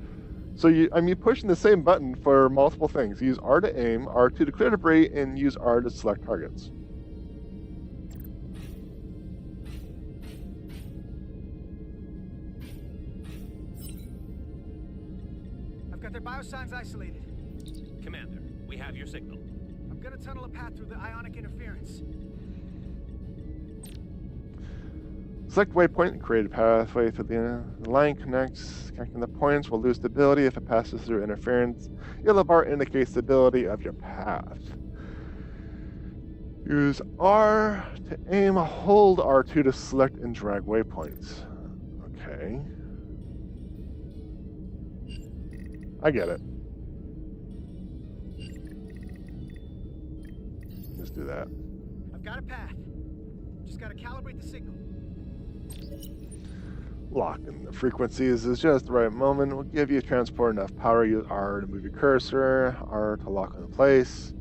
A: So you're pushing the same button for multiple things. Use R to aim, R2 to clear debris, and use R to select targets.
F: I've got their biosigns isolated.
J: Commander, we have your signal.
F: I'm gonna tunnel a path through the ionic interference.
A: Select waypoint and create a pathway through the line connecting the points will lose stability if it passes through interference. Yellow bar indicates stability of your path. Use R to aim, hold R2 to select and drag waypoints. Okay. I get it. Let's do that.
F: I've got a path. Just gotta calibrate the signal.
A: Locking the frequencies is just the right moment. Will give you transport enough power. Use R to move your cursor, R to lock into place.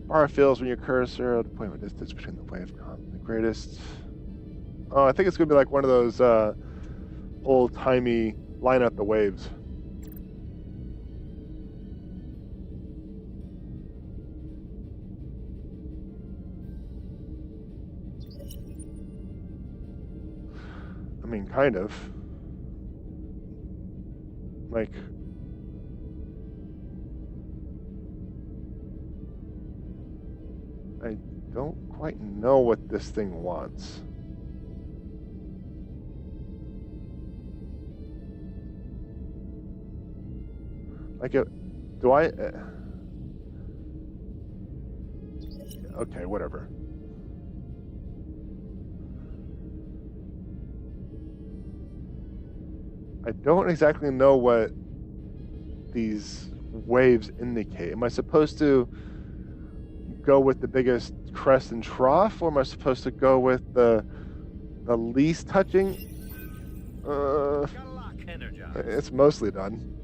A: R fills when your cursor at the point of distance between the waveform and the greatest. Oh, I think it's gonna be like one of those old-timey line up the waves. I mean, kind of. Like... I don't quite know what this thing wants. Like, do I... okay, whatever. I don't exactly know what these waves indicate. Am I supposed to go with the biggest crest and trough, or am I supposed to go with the least touching?
J: Energize.
A: It's mostly done.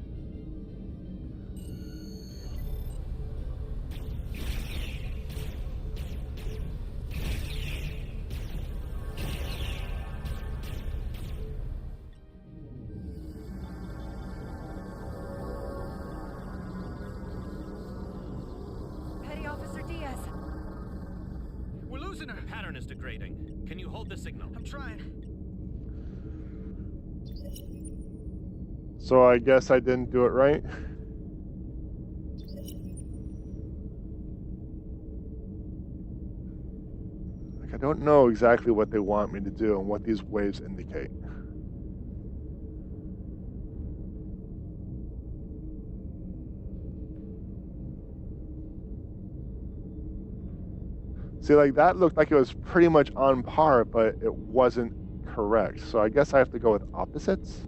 F: Listener!
J: The pattern is degrading. Can you hold the signal?
F: I'm trying.
A: So I guess I didn't do it right. Like, I don't know exactly what they want me to do and what these waves indicate. See, like, that looked like it was pretty much on par, but it wasn't correct. So I guess I have to go with opposites.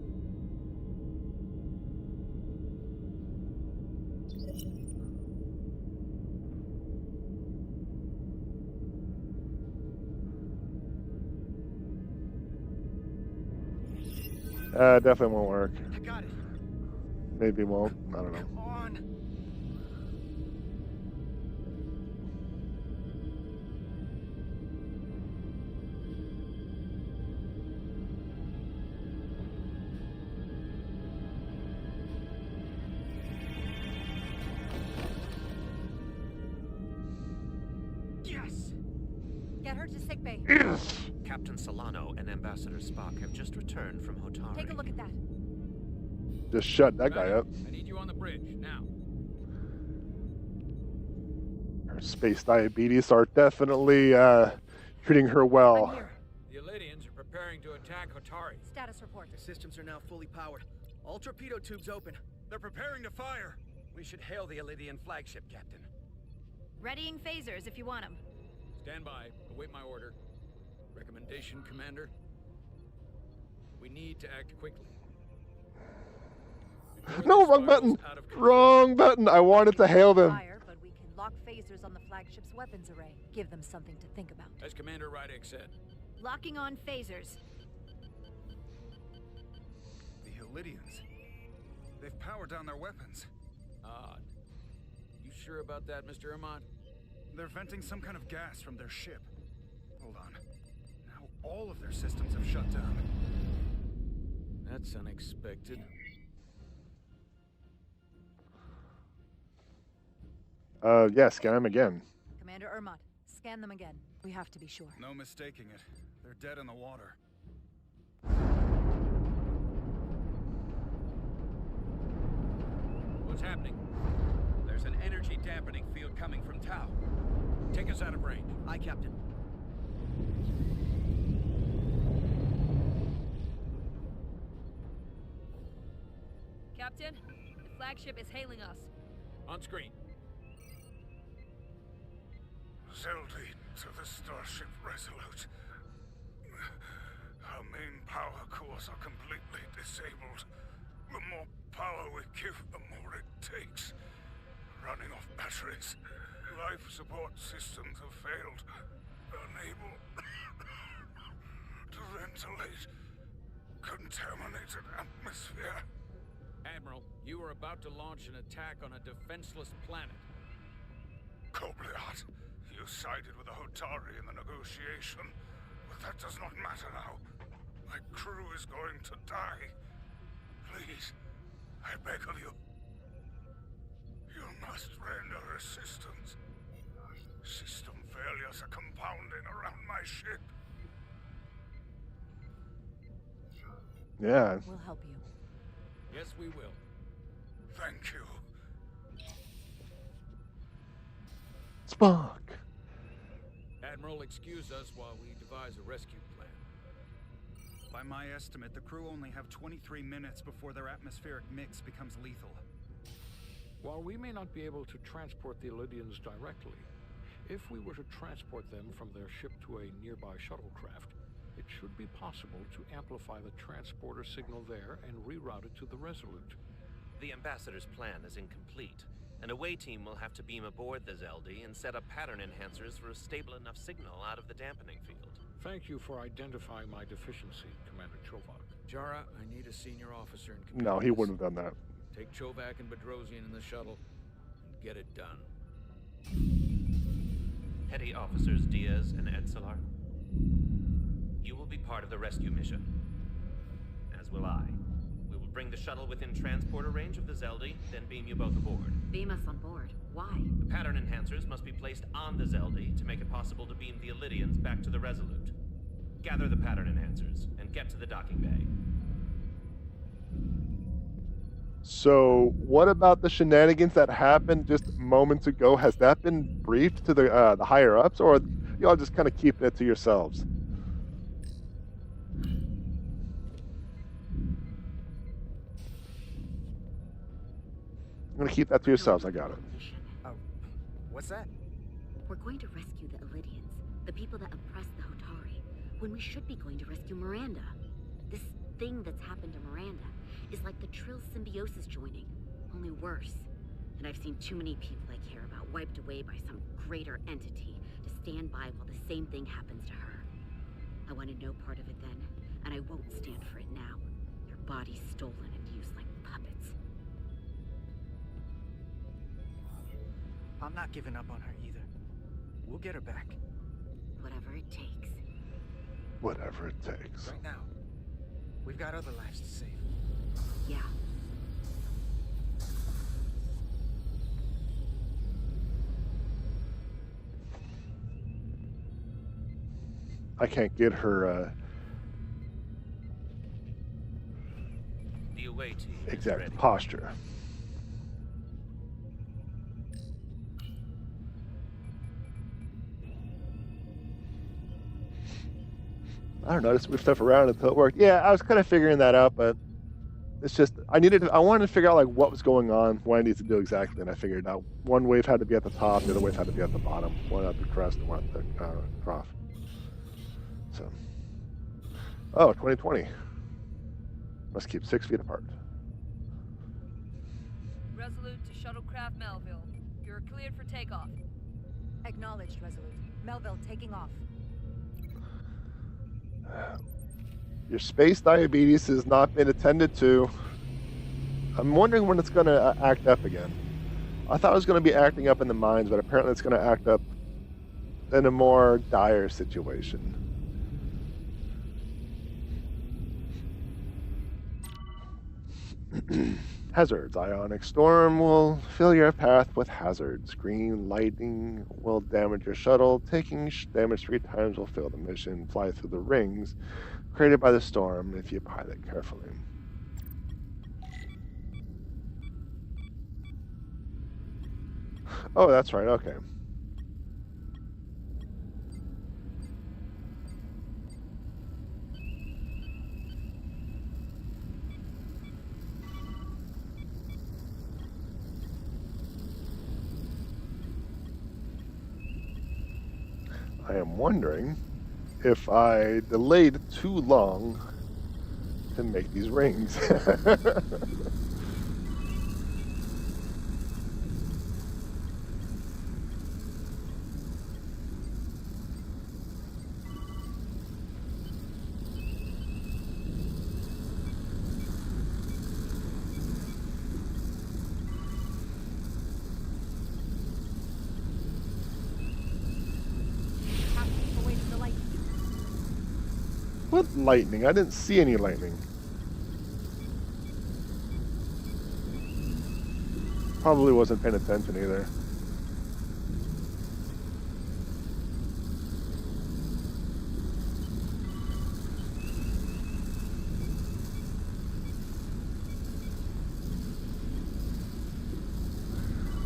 A: Definitely won't work.
F: I got it.
A: Maybe won't. I don't know.
F: Come on. Yes.
I: Get her to sickbay.
A: Yes!
J: Captain Solano and Ambassador Spock have just returned from Hotari.
I: Take a look at that.
A: Just shut that guy up.
H: I need you on the bridge, now.
A: Her space diabetes are definitely treating her
I: I'm
A: well.
I: here.
H: The Elydians are preparing to attack Hotari.
I: Status report.
F: The systems are now fully powered. All torpedo tubes open. They're preparing to fire.
H: We should hail the Elydian flagship, Captain.
G: Readying phasers if you want them.
H: Stand by. Await my order. Recommendation, Commander? We need to act quickly.
A: No, wrong button! Wrong button! I wanted to hail them.
I: Fire, but we can lock phasers on the flagship's weapons array. Give them something to think about.
H: As Commander Rydek said.
G: Locking on phasers.
F: The Elydians. They've powered down their weapons.
H: Odd. You sure about that, Mr. Armand?
F: They're venting some kind of gas from their ship. Hold on. Now all of their systems have shut down.
H: That's unexpected.
A: Yeah, scan him again.
I: Commander Ermont, scan them again. We have to be sure.
F: No mistaking it. They're dead in the water.
H: What's happening? There's an energy dampening field coming from Tau. Take us out of range.
F: Aye, Captain.
I: Captain, the flagship is hailing us.
H: On screen.
D: Zeldy to the Starship Resolute. Our main power cores are completely disabled. The more power we give, the more it takes. Running off batteries. Life support systems have failed. Unable to ventilate. Contaminated atmosphere.
H: Admiral, you are about to launch an attack on a defenseless planet.
D: Kobliat, you sided with the Hotari in the negotiation, but that does not matter now. My crew is going to die. Please, I beg of you. You must render assistance. System failures are compounding around my ship.
A: Yeah.
I: We'll help you.
H: Yes, we will.
D: Thank you.
A: Spock.
H: Admiral, excuse us while we devise a rescue plan.
F: By my estimate, the crew only have 23 minutes before their atmospheric mix becomes lethal.
K: While we may not be able to transport the Elydians directly, if we were to transport them from their ship to a nearby shuttlecraft, it should be possible to amplify the transporter signal there and reroute it to the Resolute.
J: The Ambassador's plan is incomplete. An away team will have to beam aboard the Zeldy and set up pattern enhancers for a stable enough signal out of the dampening field.
K: Thank you for identifying my deficiency, Commander Chovak.
H: Jara, I need a senior officer in command.
A: No, he wouldn't have done that.
H: Take Chovak and Bedrosian in the shuttle and get it done.
J: Petty Officers Diaz and Edselar, you will be part of the rescue mission. As will I. We will bring the shuttle within transporter range of the Zeldy, then beam you both aboard.
G: Beam us on board. Why?
J: The pattern enhancers must be placed on the Zeldy to make it possible to beam the Illydians back to the Resolute. Gather the pattern enhancers and get to the docking bay.
A: So, what about the shenanigans that happened just moments ago? Has that been briefed to the higher ups, or y'all just kind of keeping it to yourselves? I'm gonna keep that to yourselves. I got it.
F: Oh, what's that?
G: We're going to rescue the Illydians, the people that oppress the Hotari, when we should be going to rescue Miranda. This thing that's happened to Miranda is like the Trill symbiosis joining, only worse. And I've seen too many people I care about wiped away by some greater entity to stand by while the same thing happens to her. I wanted no part of it then, and I won't stand for it now. Their bodies stolen and used like puppets.
F: I'm not giving up on her either. We'll get her back.
G: Whatever it takes.
A: Whatever it takes.
F: Right now. We've got other lives to save.
G: Yeah.
A: I can't get her
J: The away team is
A: exact
J: ready.
A: posture. I don't know, just move stuff around until it worked. Yeah, I was kind of figuring that out, but it's just I wanted to figure out like what was going on, what I need to do exactly, and I figured it out. One wave had to be at the top, the other wave had to be at the bottom. One at the crest and one at the trough. So, 2020. Must keep 6 feet apart.
I: Resolute to shuttlecraft Melville. You're cleared for takeoff. Acknowledged, Resolute. Melville taking off.
A: Your space diabetes has not been attended to. I'm wondering when it's going to act up again. I thought it was going to be acting up in the mines, but apparently it's going to act up in a more dire situation. Hazards. Ionic storm will fill your path with hazards. Green lightning will damage your shuttle. Taking damage 3 times will fail the mission. Fly through the rings created by the storm if you pilot carefully. Oh, that's right. Okay. I am wondering if I delayed too long to make these rings. What lightning? I didn't see any lightning. Probably wasn't paying attention either.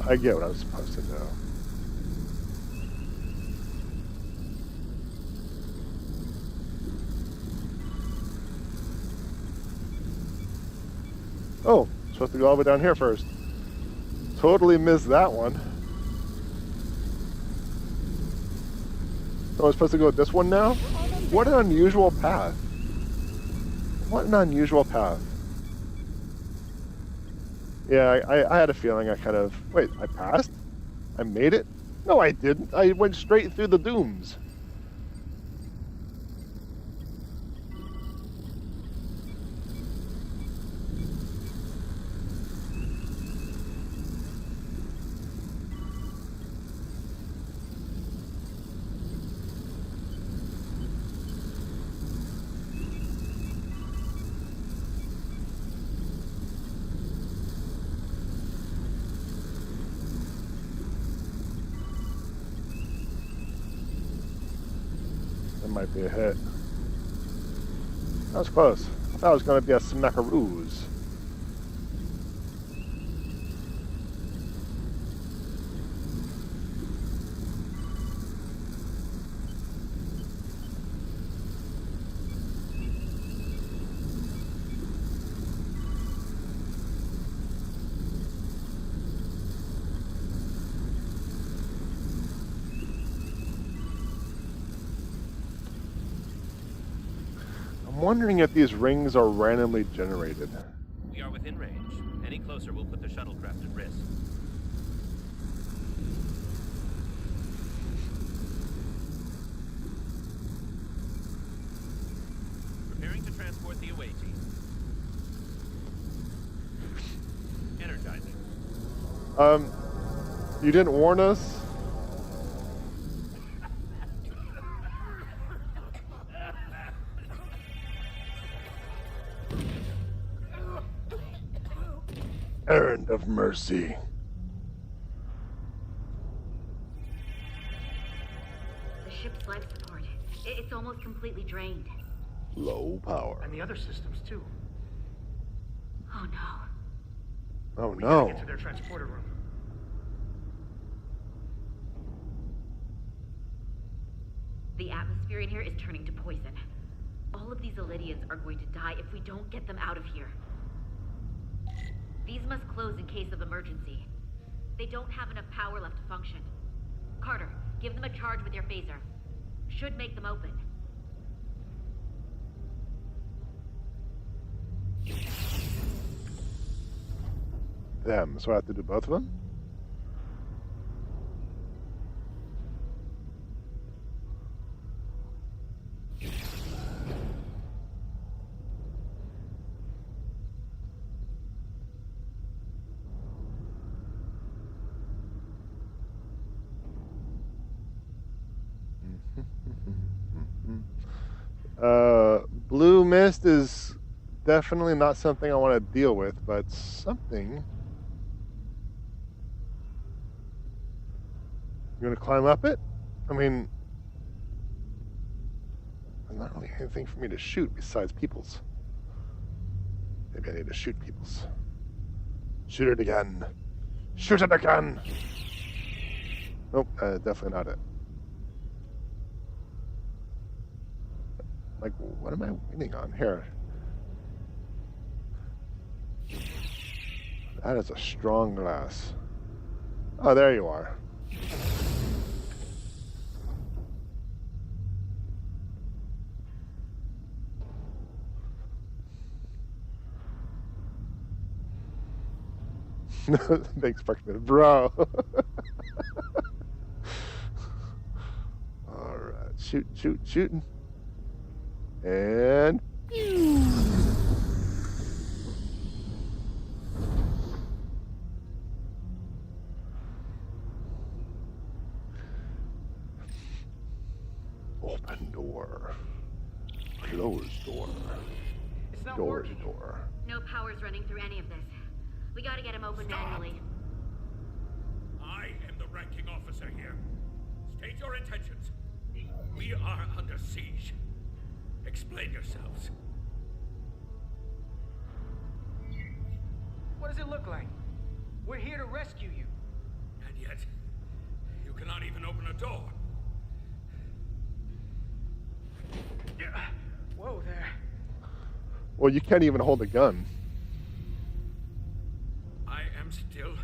A: I get what I was supposed to do. Oh, supposed to go all the way down here first. Totally missed that one. So I'm supposed to go with this one now? What an unusual path. What an unusual path. Yeah, I had a feeling I kind of... Wait, I passed? I made it? No, I didn't. I went straight through the dooms. might be a hit. That was close. I thought it was going to be a smackaroos. I'm wondering if these rings are randomly generated.
J: We are within range. Any closer will put the shuttlecraft at risk. Preparing to transport the away team. Energizing.
A: You didn't warn us? Errand of mercy.
G: The ship's life support. It's almost completely drained.
A: Low power.
F: And the other systems, too.
G: Oh no.
A: Oh
F: We gotta
A: no.
F: get to their transporter room.
G: The atmosphere in here is turning to poison. All of these Illydians are going to die if we don't get them out of here. These must close in case of emergency. They don't have enough power left to function. Carter, give them a charge with your phaser. Should make them open.
A: Them. So I have to do both of them? Blue mist is definitely not something I want to deal with, but something. You want to climb up it? I mean, there's not really anything for me to shoot besides people's. Maybe I need to shoot people's. Shoot it again. Shoot it again! Nope, definitely not it. Like, what am I waiting on here? That is a strong glass. Oh, there you are. Thanks, Parkman. Bro. Alright. Shooting. And open door. Closed door.
F: It's not
A: Door
F: working.
A: to door.
G: No power's running through any of this. We gotta get him open manually.
K: I am the ranking officer here. State your intentions. We are under siege. Explain yourselves.
F: What does it look like? We're here to rescue you.
K: And yet, you cannot even open a door.
F: Whoa there.
A: Well, you can't even hold a gun.
K: I am still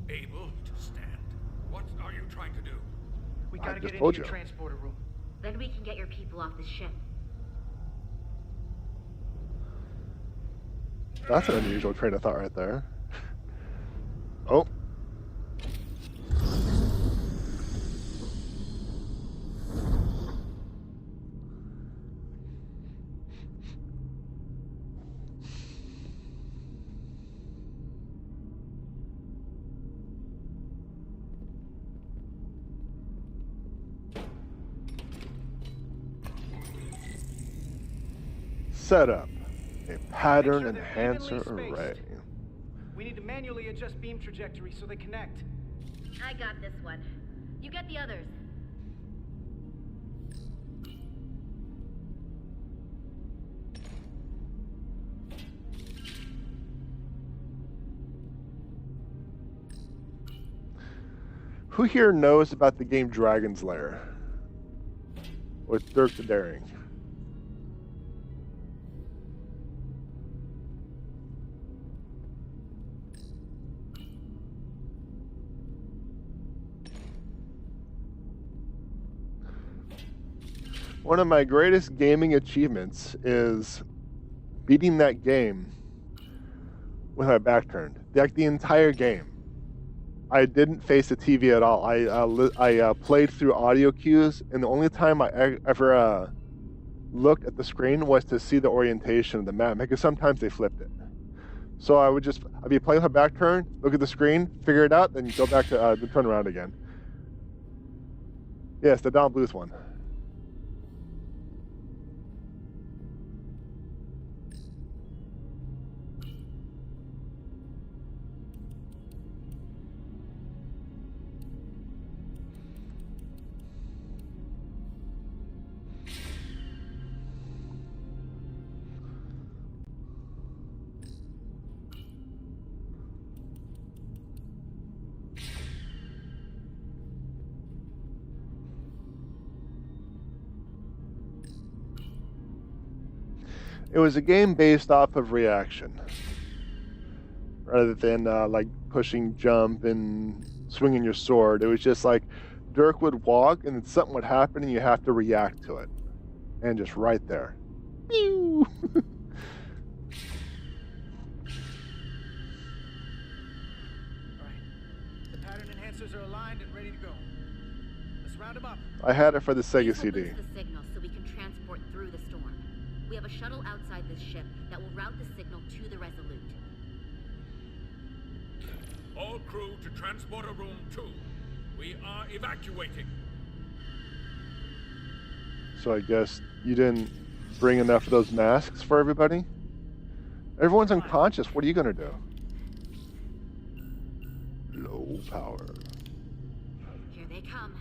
K: able to stand. What are you trying to do?
F: We
A: I
F: gotta
A: just
F: get
A: told
F: into your
A: you.
F: transporter room.
G: Then we can get your people off this ship.
A: That's an unusual train of thought right there. Oh. Setup. A pattern
F: Make sure they're
A: enhancer
F: evenly
A: array.
F: spaced. We need to manually adjust beam trajectory so they connect.
G: I got this one. You get the others.
A: Who here knows about the game Dragon's Lair with Dirk the Daring? One of my greatest gaming achievements is beating that game with my back turned. Like the entire game. I didn't face the TV at all. I played through audio cues, and the only time I ever looked at the screen was to see the orientation of the map, because sometimes they flipped it. So I'd be playing with my back turned, look at the screen, figure it out, then go back to turn around again. Yes, the Don Bluth one. It was a game based off of reaction, rather than like pushing, jump, and swinging your sword. It was just like Dirk would walk, and then something would happen, and you have to react to it, and just right there. Pew!
F: Alright. The pattern enhancers are aligned and ready to go. Let's round them up.
A: I had it for the Sega
G: These will
A: CD.
G: boost the signal so we can transport through the storm. We have a shuttle outside this ship that will route the signal to the Resolute.
K: All crew to transporter room 2. We are evacuating.
A: So I guess you didn't bring enough of those masks for everybody? Everyone's unconscious. What are you going to do? Low power.
G: Here they come.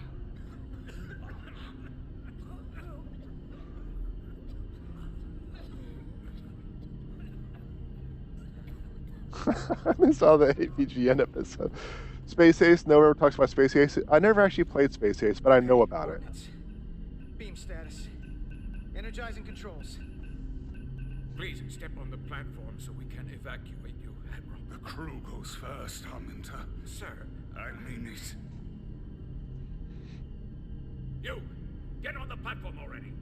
A: I saw the APGN episode. Space Ace, no one ever talks about Space Ace. I never actually played Space Ace, but I know about it.
F: Beam status. Energizing controls.
K: Please step on the platform so we can evacuate you, Admiral.
D: The crew goes first, Arminta.
K: Sir,
D: I mean it.
K: you, get on the platform already.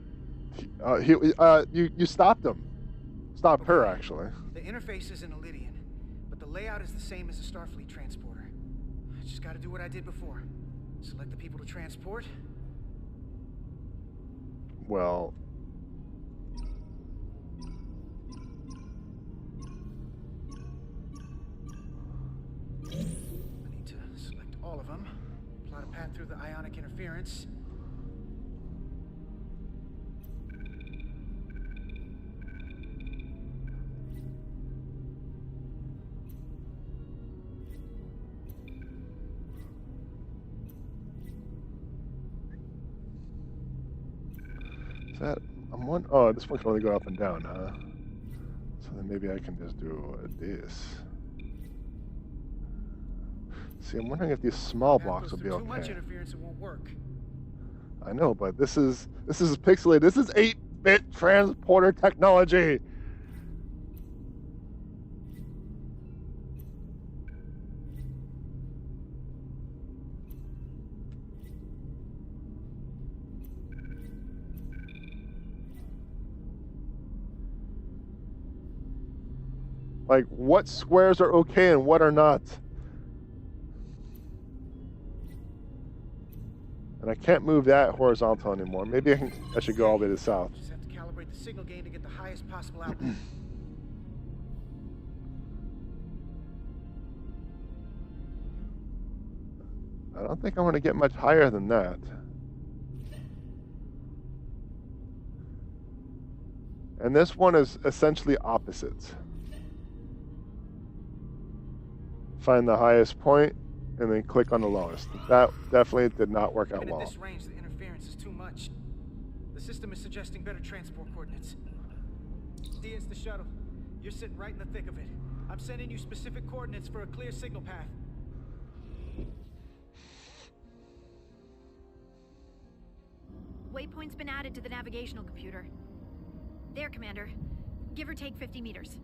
A: You stopped him. Stopped her, actually.
F: The interface is in Elydian, but the layout is the same as a Starfleet transporter. I just gotta do what I did before. Select the people to transport.
A: Well...
F: I need to select all of them. Plot a path through the ionic interference.
A: Is that... Oh, this one can only go up and down, huh? So then maybe I can just do this. See, I'm wondering if these small blocks will be okay.
F: Too much interference, it won't work.
A: I know, but this is pixelated. This is 8-bit transporter technology. Like, what squares are okay and what are not? And I can't move that horizontal anymore. Maybe I should go all the way to the south.
F: Just have to calibrate the signal gain to get the highest possible output.
A: I don't think I want to get much higher than that. And this one is essentially opposites. Find the highest point and then click on the lowest. That definitely did not work out well.
F: At this range, the interference is too much. The system is suggesting better transport coordinates. D, it's the shuttle. You're sitting right in the thick of it. I'm sending you specific coordinates for a clear signal path.
L: waypoint's been added to the navigational computer. There, Commander. Give or take 50 meters.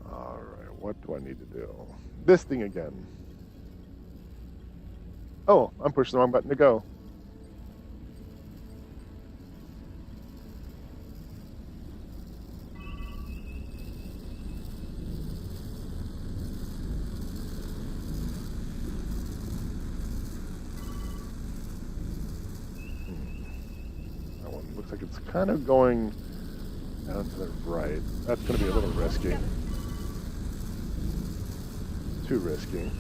A: Alright, what do I need to do? This thing again. Oh, I'm pushing the wrong button to go. That one looks like it's kind of going down to the right. That's going to be a little risky. Too risky.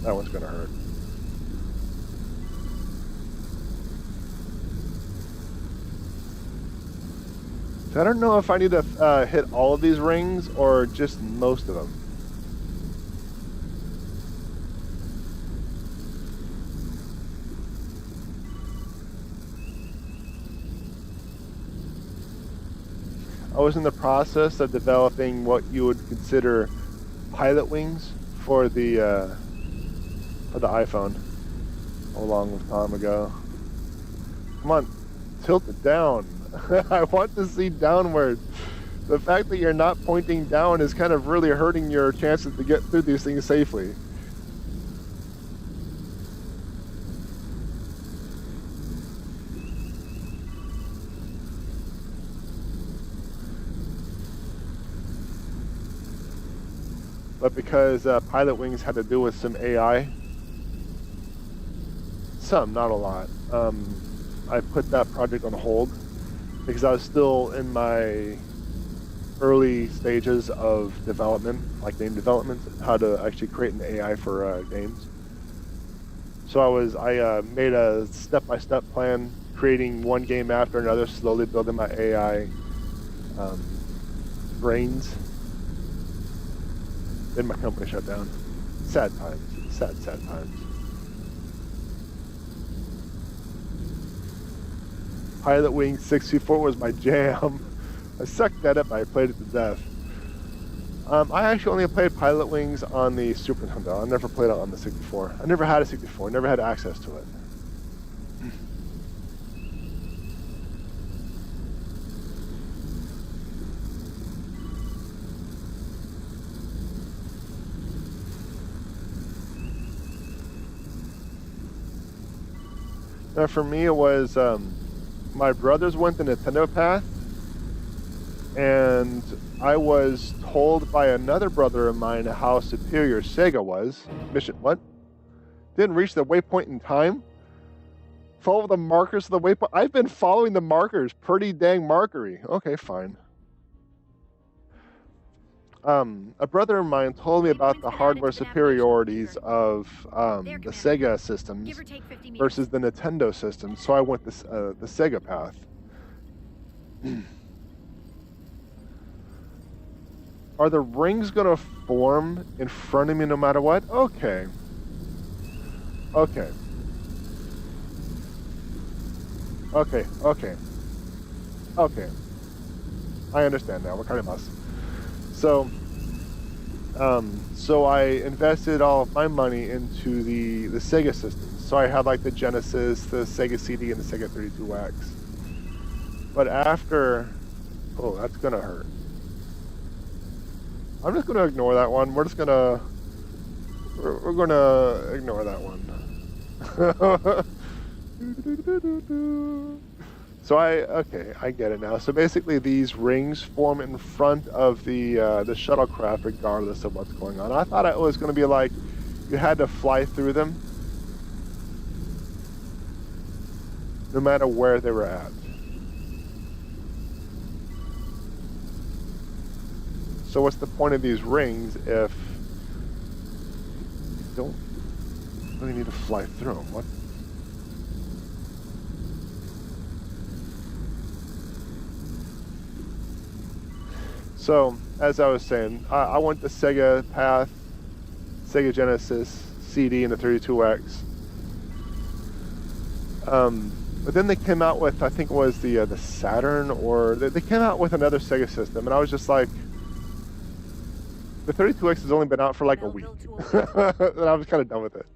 A: That one's gonna hurt. So I don't know if I need to hit all of these rings or just most of them. I was in the process of developing what you would consider pilot wings for the iPhone a long time ago. Come on, tilt it down. I want to see downward. The fact that you're not pointing down is kind of really hurting your chances to get through these things safely. But because Pilot Wings had to do with some AI, some, not a lot, I put that project on hold because I was still in my early stages of development, like game development, how to actually create an AI for games. So I made a step-by-step plan, creating one game after another, slowly building my AI brains. Then my company shut down. Sad times. Sad, sad times. Pilot Wing 64 was my jam. I sucked at it, but I played it to death. I actually only played Pilot Wings on the Super Nintendo. I never played it on the 64. I never had a 64. Never had access to it. Now for me it was, my brothers went the Nintendo path, and I was told by another brother of mine how superior Sega was. Mission, what? Didn't reach the waypoint in time? Follow the markers of the waypoint? I've been following the markers, pretty dang markery. Okay, fine. A brother of mine told me about the hardware superiorities of the Sega systems versus the Nintendo systems, so I went the Sega path. Are the rings gonna form in front of me no matter what? Okay. Okay. Okay, okay. Okay. I understand now. What kind of mess? So I invested all of my money into the Sega systems. So I had like the Genesis, the Sega CD, and the Sega 32X. But after, oh, that's gonna hurt. I'm just gonna ignore that one. We're gonna ignore that one. So okay, I get it now. So basically these rings form in front of the shuttlecraft regardless of what's going on. I thought it was going to be like you had to fly through them no matter where they were at. So what's the point of these rings if you don't really need to fly through them? What? So, as I was saying, I went the Sega path, Sega Genesis, CD, and the 32X. But then they came out with, I think it was the Saturn, or they came out with another Sega system, and I was just like, the 32X has only been out for like a week, and I was kind of done with it.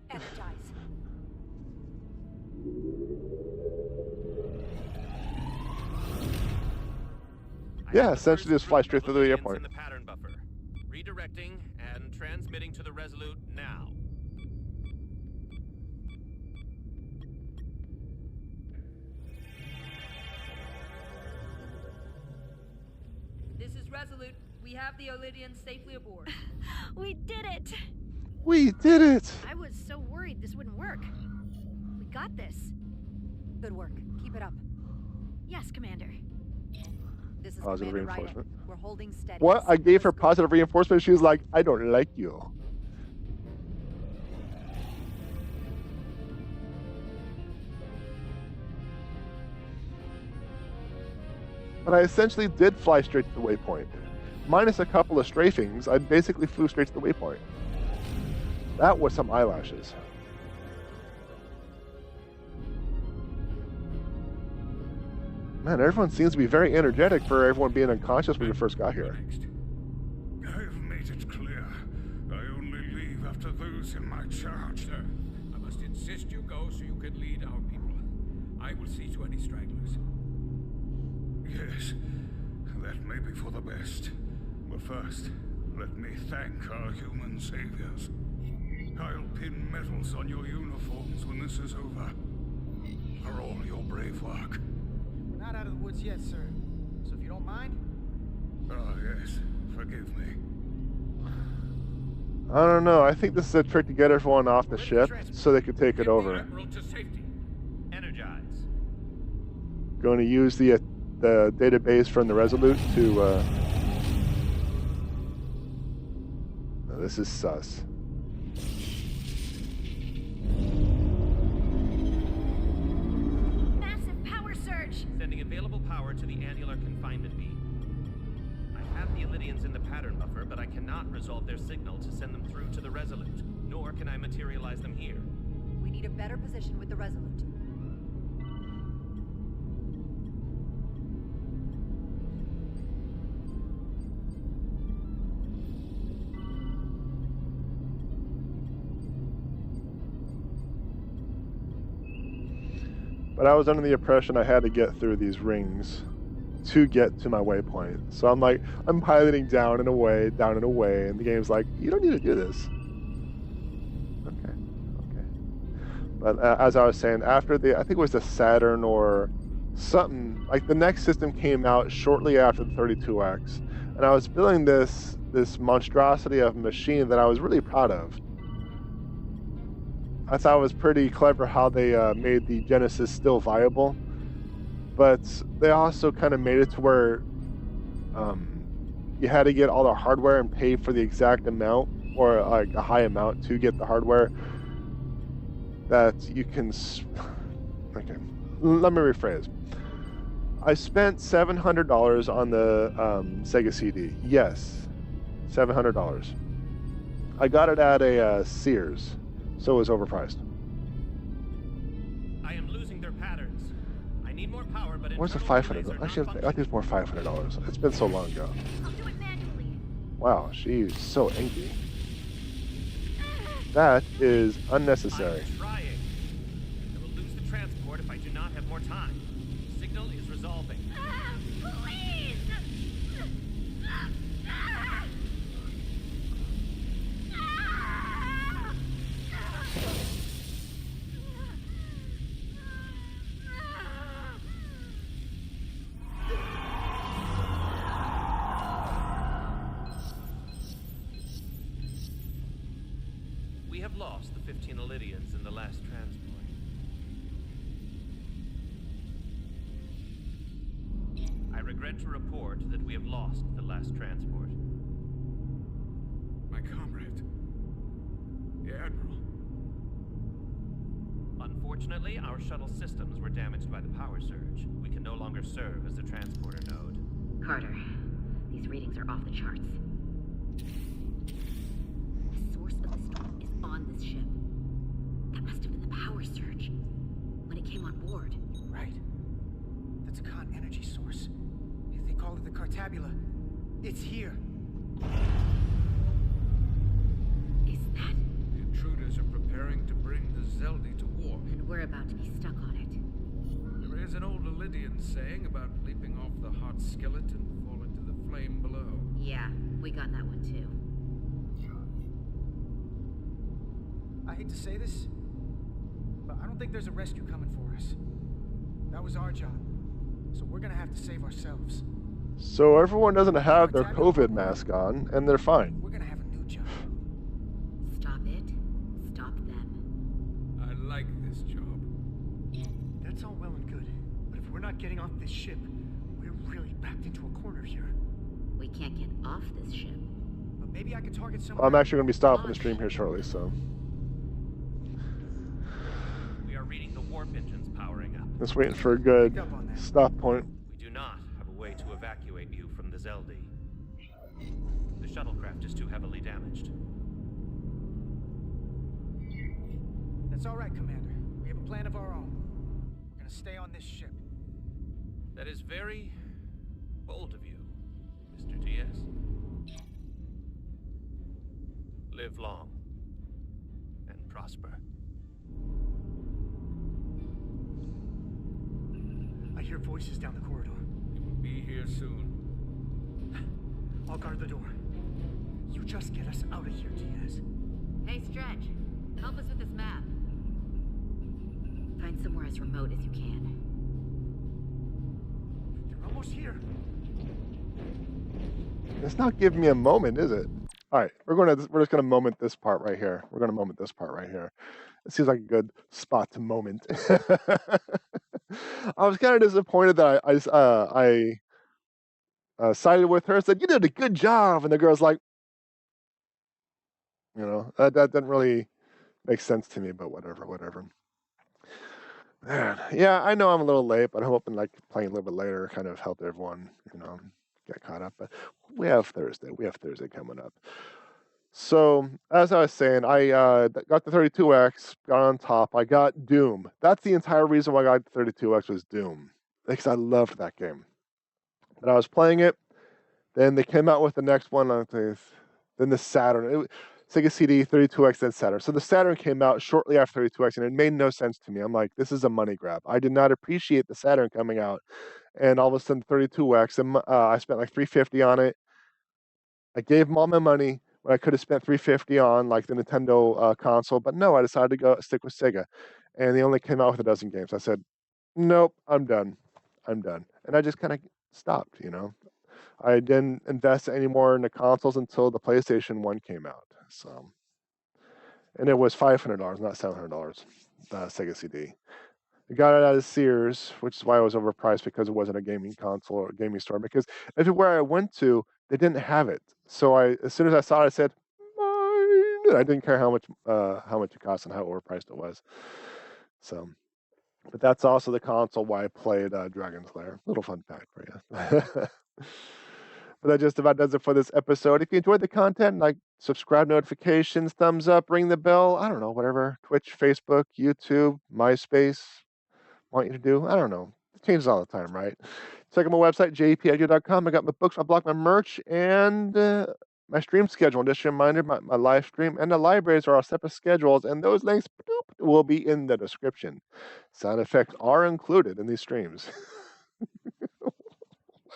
A: Yeah, essentially just fly straight through the airport.
J: In the pattern buffer. Redirecting and transmitting to the Resolute now.
I: This is Resolute. We have the Olydians safely aboard.
L: We did it!
A: We did it!
L: I was so worried this wouldn't work. We got this.
B: Good work. Keep it up.
L: Yes, Commander.
B: This is
A: Positive
B: Commander
A: reinforcement.
B: Ryder. We're holding steady.
A: What? I gave her positive reinforcement. She was like, I don't like you. But I essentially did fly straight to the waypoint. Minus a couple of strafings, I basically flew straight to the waypoint. That was some eyelashes. Man, everyone seems to be very energetic for everyone being unconscious when we first got here.
D: I've made it clear. I only leave after those in my charge.
K: Sir, I must insist you go so you can lead our people. I will see to any stragglers.
D: Yes, that may be for the best. But first, let me thank our human saviors. I'll pin medals on your uniforms when this is over. For all your brave work.
F: We're not out of the woods yet, sir. So if you don't mind...
D: Ah, yes. Forgive me.
A: I don't know. I think this is a trick to get everyone off the ship so they could take it over.
K: Admiral to safety.
J: Energize.
A: Going to use the database from the Resolute to... No, this is sus.
L: Massive power surge!
J: Sending available power to the annular confinement beam. I have the Illidians in the pattern buffer, but I cannot resolve their signal to send them through to the Resolute, nor can I materialize them here.
B: We need a better position with the Resolute.
A: But I was under the impression I had to get through these rings to get to my waypoint. So I'm like, I'm piloting down and away, and the game's like, you don't need to do this. Okay. But as I was saying, after I think it was the Saturn or something, like the next system came out shortly after the 32X, and I was building this monstrosity of a machine that I was really proud of. I thought it was pretty clever how they made the Genesis still viable, but they also kind of made it to where you had to get all the hardware and pay for the exact amount, or like a high amount to get the hardware that you can... Okay, let me rephrase. I spent $700 on the Sega CD. Yes, $700. I got it at a Sears. So it was overpriced.
J: I am losing their patterns. I need more power, but
A: where's the $500? Actually, I think it's more $500. It's been so long ago.
L: I'll do it manually.
A: Wow, she's so angry. That is unnecessary.
J: I'm trying. I will lose the transport if I do not have more time. The signal is resolving.
L: Please!
J: We have lost the 15 Illidians in the last transport. I regret to report that we have lost the last transport.
K: My comrade. The Admiral.
J: Unfortunately, our shuttle systems were damaged by the power surge. We can no longer serve as the transporter node.
G: Carter, these readings are off the charts. The source of the storm is on this ship. That must have been the power surge. When it came on board,
F: Right. That's a con energy source. If they call it the Cartabula, it's here.
G: Is that?
K: The intruders are preparing to bring the Zeldi to war.
G: And we're about to be stuck on it.
K: There is an old Lydian saying about leaping off the hot skillet and falling to the flame below.
G: Yeah, we got that one too.
F: I hate to say this, but I don't think there's a rescue coming for us. That was our job, so we're gonna have to save ourselves.
A: So everyone doesn't have their COVID mask on, and they're fine.
F: We're gonna have a new job.
G: Stop it. Stop them.
K: I like this job.
E: That's all well and good, but if we're not getting off this ship, we're really backed into a corner here.
G: We can't get off this ship.
F: But maybe I could target someone.
A: I'm actually going to be stopping the stream here shortly, so.
J: We are reading the warp engines powering up.
A: Just waiting for a good stop point.
J: We do not have a way to evacuate you from the Zeldi. The shuttlecraft is too heavily damaged.
F: That's all right, Commander. We have a plan of our own. We're gonna stay on this ship.
J: That is very bold of you, Mr. T.S. Live long and prosper.
E: I hear voices down the corridor.
K: We will be here soon.
E: I'll guard the door. You just get us out of here, Diaz.
G: Hey, Stretch. Help us with this map. Find somewhere as remote as you can.
E: They're almost here.
A: It's not giving me a moment, is it? All right, we're just gonna moment this part right here. We're gonna moment this part right here. It seems like a good spot to moment. I was kind of disappointed that I sided with her. Said you did a good job, and the girl's like, you know, that didn't really make sense to me. But whatever. Man, yeah, I know I'm a little late, but I'm hoping like playing a little bit later kind of helped everyone, you know, get caught up. But we have Thursday coming up. So as I was saying, I got the 32X, got on top. I got Doom. That's the entire reason why I got the 32X was Doom, because I loved that game. But I was playing it. Then they came out with the next one. Then the Saturn. Sega CD, 32X, then Saturn. So the Saturn came out shortly after 32X, and it made no sense to me. I'm like, this is a money grab. I did not appreciate the Saturn coming out, and all of a sudden 32X, and I spent like $350 on it. I gave them all my money when I could have spent $350 on like the Nintendo console, but no, I decided to go stick with Sega, and they only came out with a dozen games. I said, nope, I'm done, and I just kind of stopped. You know, I didn't invest any more in the consoles until the PlayStation 1 came out. So, and it was $500, not $700. The Sega CD. I got it out of Sears, which is why it was overpriced, because it wasn't a gaming console or a gaming store. Because everywhere I went to, they didn't have it. So as soon as I saw it, I said, mine. I didn't care how much it cost and how overpriced it was. So, but that's also the console why I played Dragon's Lair. Little fun fact for you. But that just about does it for this episode. If you enjoyed the content, like, subscribe, notifications, thumbs up, ring the bell, I don't know, whatever. Twitch, Facebook, YouTube, MySpace, want you to do. I don't know. It changes all the time, right? Check out my website, JPEdgar.com. I got my books, my blog, my merch, and my stream schedule. And just a reminder, my live stream and the libraries are all separate schedules, and those links will be in the description. Sound effects are included in these streams.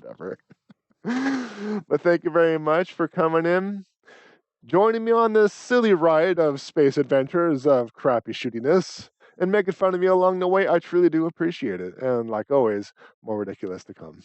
A: Whatever. But thank you very much for coming in, joining me on this silly ride of space adventures of crappy shootiness, and making fun of me along the way. I truly do appreciate it. And like always, more ridiculous to come.